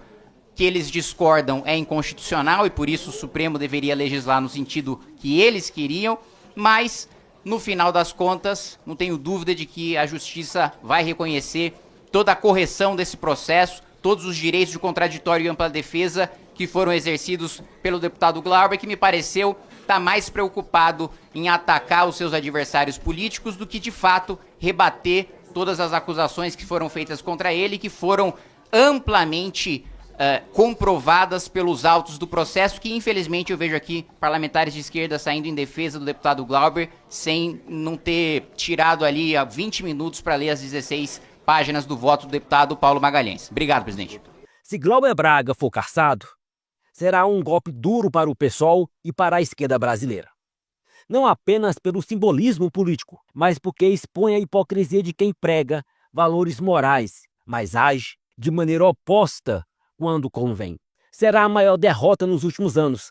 Speaker 16: que eles discordam é inconstitucional e, por isso, o Supremo deveria legislar no sentido que eles queriam, mas, no final das contas, não tenho dúvida de que a Justiça vai reconhecer toda a correção desse processo, todos os direitos de contraditório e ampla defesa que foram exercidos pelo deputado Glauber, que me pareceu estar mais preocupado em atacar os seus adversários políticos do que, de fato, rebater todas as acusações que foram feitas contra ele, que foram amplamente comprovadas pelos autos do processo, que, infelizmente, eu vejo aqui parlamentares de esquerda saindo em defesa do deputado Glauber, sem não ter tirado ali 20 minutos para ler as 16 páginas do voto do deputado Paulo Magalhães. Obrigado, presidente.
Speaker 14: Se Glauber Braga for cassado, será um golpe duro para o PSOL e para a esquerda brasileira. Não apenas pelo simbolismo político, mas porque expõe a hipocrisia de quem prega valores morais, mas age de maneira oposta quando convém. Será a maior derrota nos últimos anos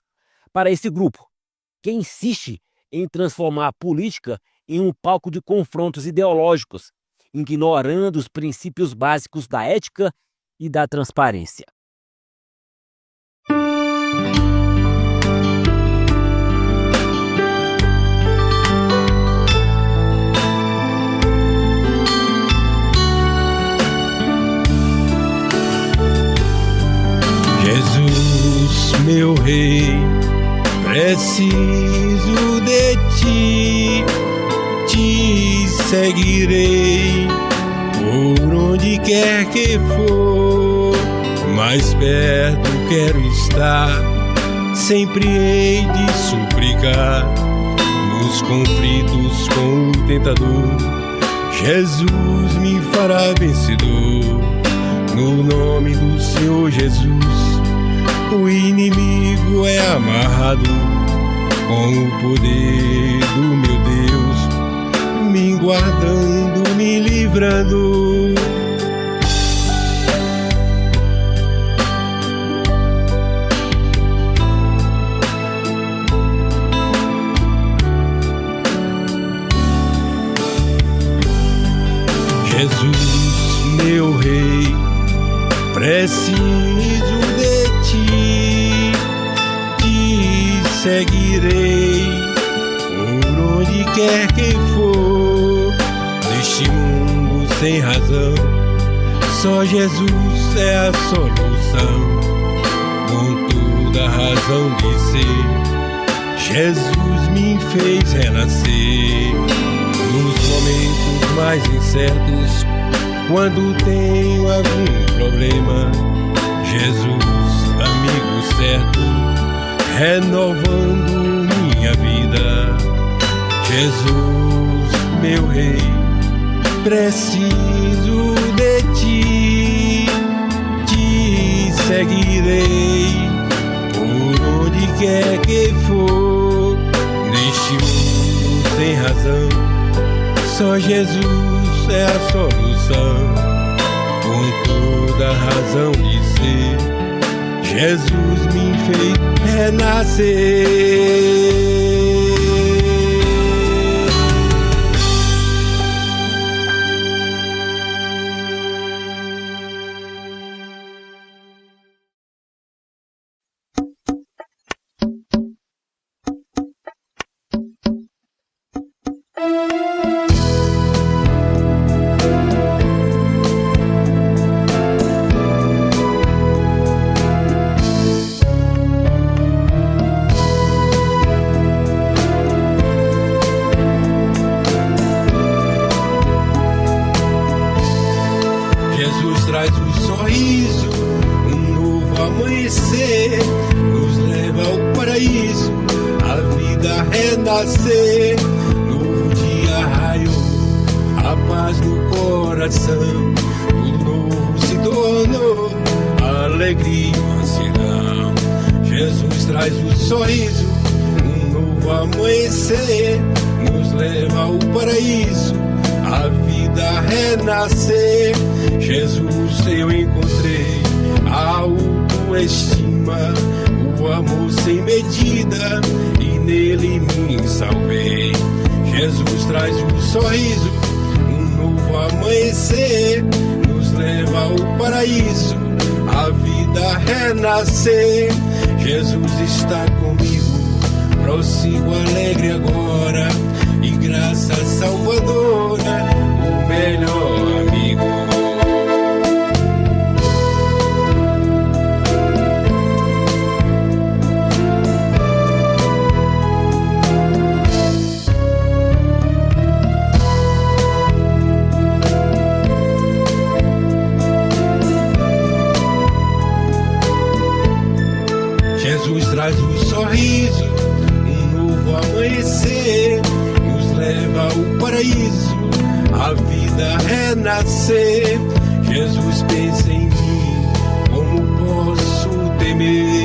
Speaker 14: para esse grupo, que insiste em transformar a política em um palco de confrontos ideológicos, ignorando os princípios básicos da ética e da transparência.
Speaker 17: Jesus, meu rei, preciso de ti, te seguirei por onde quer que for, mais perto quero estar, sempre hei de suplicar, nos conflitos com o tentador, Jesus me fará vencedor, no nome do Senhor Jesus, o inimigo é amarrado, com o poder do meu Deus, me guardando, me livrando. Jesus, meu rei, preciso de ti, te seguirei por onde quer que for, neste mundo sem razão, só Jesus é a solução, com toda a razão de ser, Jesus me fez renascer, nos momentos mais incertos, quando tenho algum problema, Jesus, amigo certo, renovando minha vida. Jesus, meu rei, preciso de ti, te seguirei por onde quer que for, neste mundo sem razão, só Jesus é a solução, com toda a razão de ser, Jesus me fez renascer. Traz um sorriso, um novo amanhecer, nos leva ao paraíso, a vida renascer. Novo dia raiou, a paz no coração, tudo novo se tornou, alegria e mansidão. Jesus traz um sorriso, um novo amanhecer, nos leva ao paraíso, a vida renascer. Jesus, eu encontrei a autoestima, o amor sem medida, e nele me salvei. Jesus traz um sorriso, um novo amanhecer, nos leva ao paraíso, a vida renascer. Jesus está comigo, prossigo alegre agora, e graça salvadora, o melhor amigo. Jesus traz um sorriso, um novo amanhecer, nos leva ao paraíso, a vida renascer. Jesus pensa em mim, como posso temer,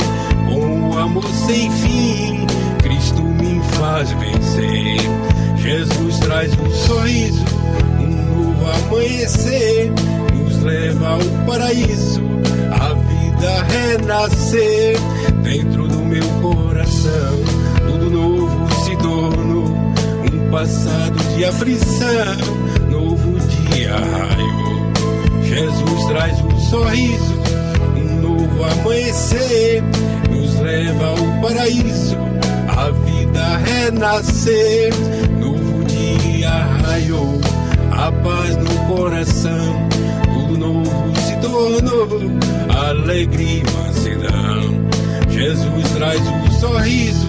Speaker 17: com o amor sem fim, Cristo me faz vencer. Jesus traz um sorriso, um novo amanhecer, nos leva ao paraíso, a vida renascer. Dentro do meu coração, tudo novo se tornou, um passado de aflição, novo dia raiou. Jesus traz um sorriso, um novo amanhecer, nos leva ao paraíso, a vida renascer. Novo dia raiou, a paz no coração, tudo novo se tornou, alegria e mansidão. Jesus traz um sorriso,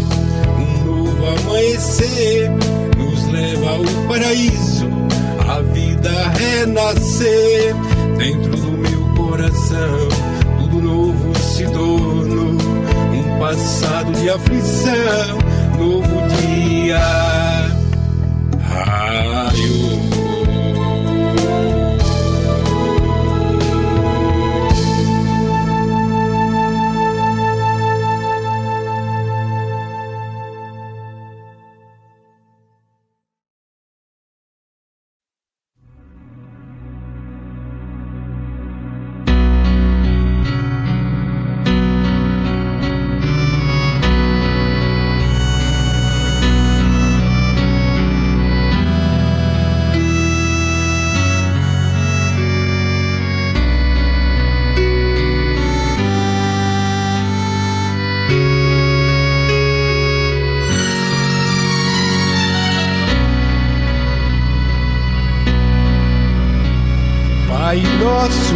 Speaker 17: um novo amanhecer, nos leva ao paraíso, a vida renascer. Dentro do meu coração, tudo novo se tornou, um passado de aflição, novo dia raiou. Pai nosso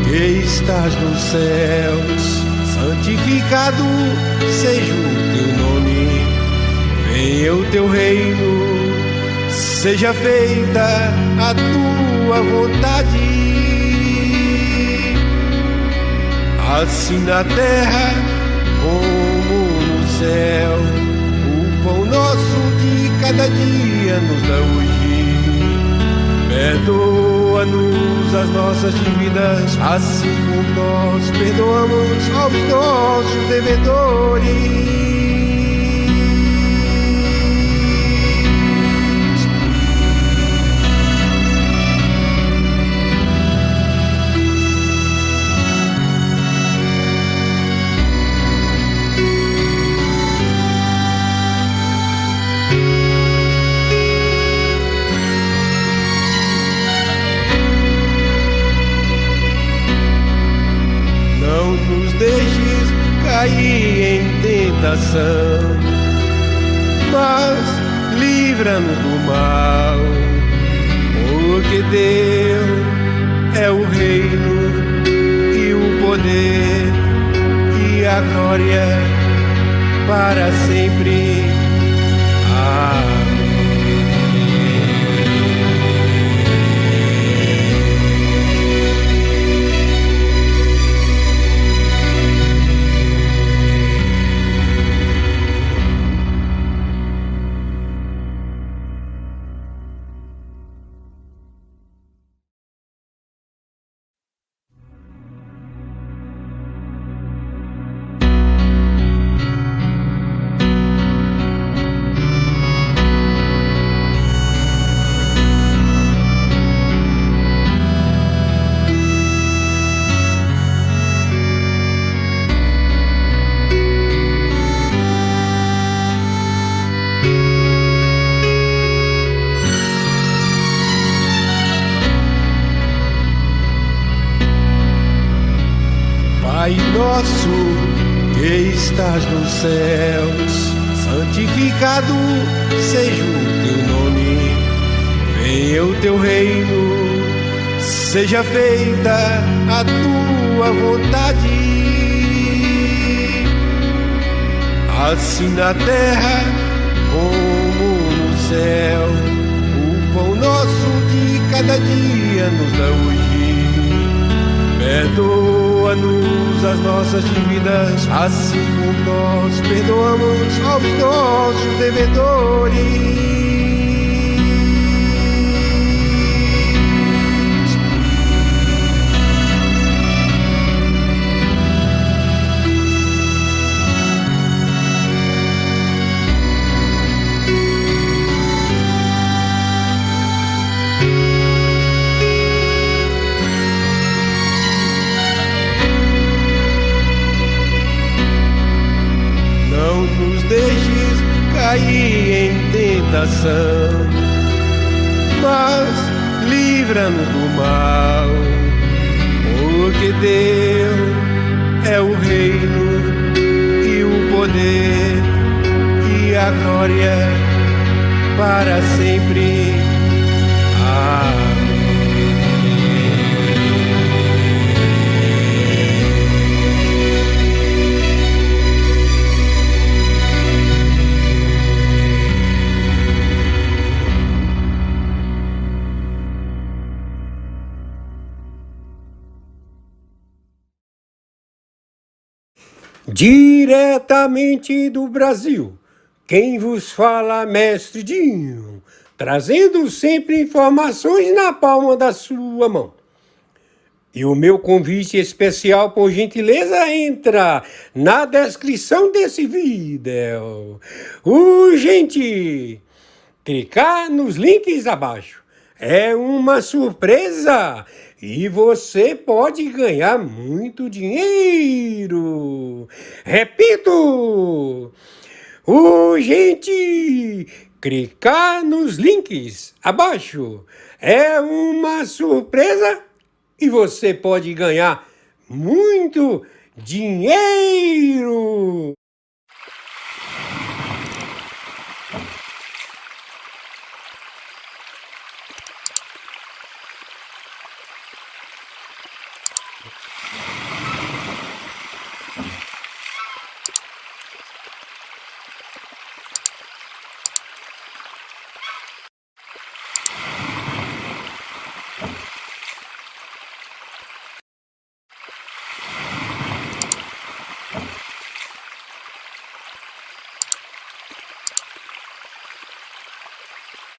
Speaker 17: que estás nos céus, santificado seja o teu nome. Venha o teu reino, seja feita a tua vontade, assim na terra como no céu. O pão nosso de cada dia nos dá hoje. Perdoa-nos as nossas dívidas, assim como nós perdoamos aos nossos devedores. cair em tentação, mas livra-nos do mal, porque teu é o reino e o poder e a glória para sempre. Amém. Pai nosso que estás nos céus, santificado seja o teu nome. Venha o teu reino, seja feita a tua vontade, assim na terra como no céu. O pão nosso de cada dia nos dá hoje. Perdoa-nos as nossas dívidas, assim como nós perdoamos aos nossos devedores. Não nos deixes cair em tentação, mas livra-nos do mal, porque teu é o reino e o poder e a glória para sempre. Amém.
Speaker 18: Diretamente do Brasil, quem vos fala, Mestre Dinho, trazendo sempre informações na palma da sua mão. E o meu convite especial, por gentileza, entra na descrição desse vídeo. Urgente! Clicar nos links abaixo. É uma surpresa! E você pode ganhar muito dinheiro. Repito! Urgente! Clicar nos links abaixo. É uma surpresa e você pode ganhar muito dinheiro.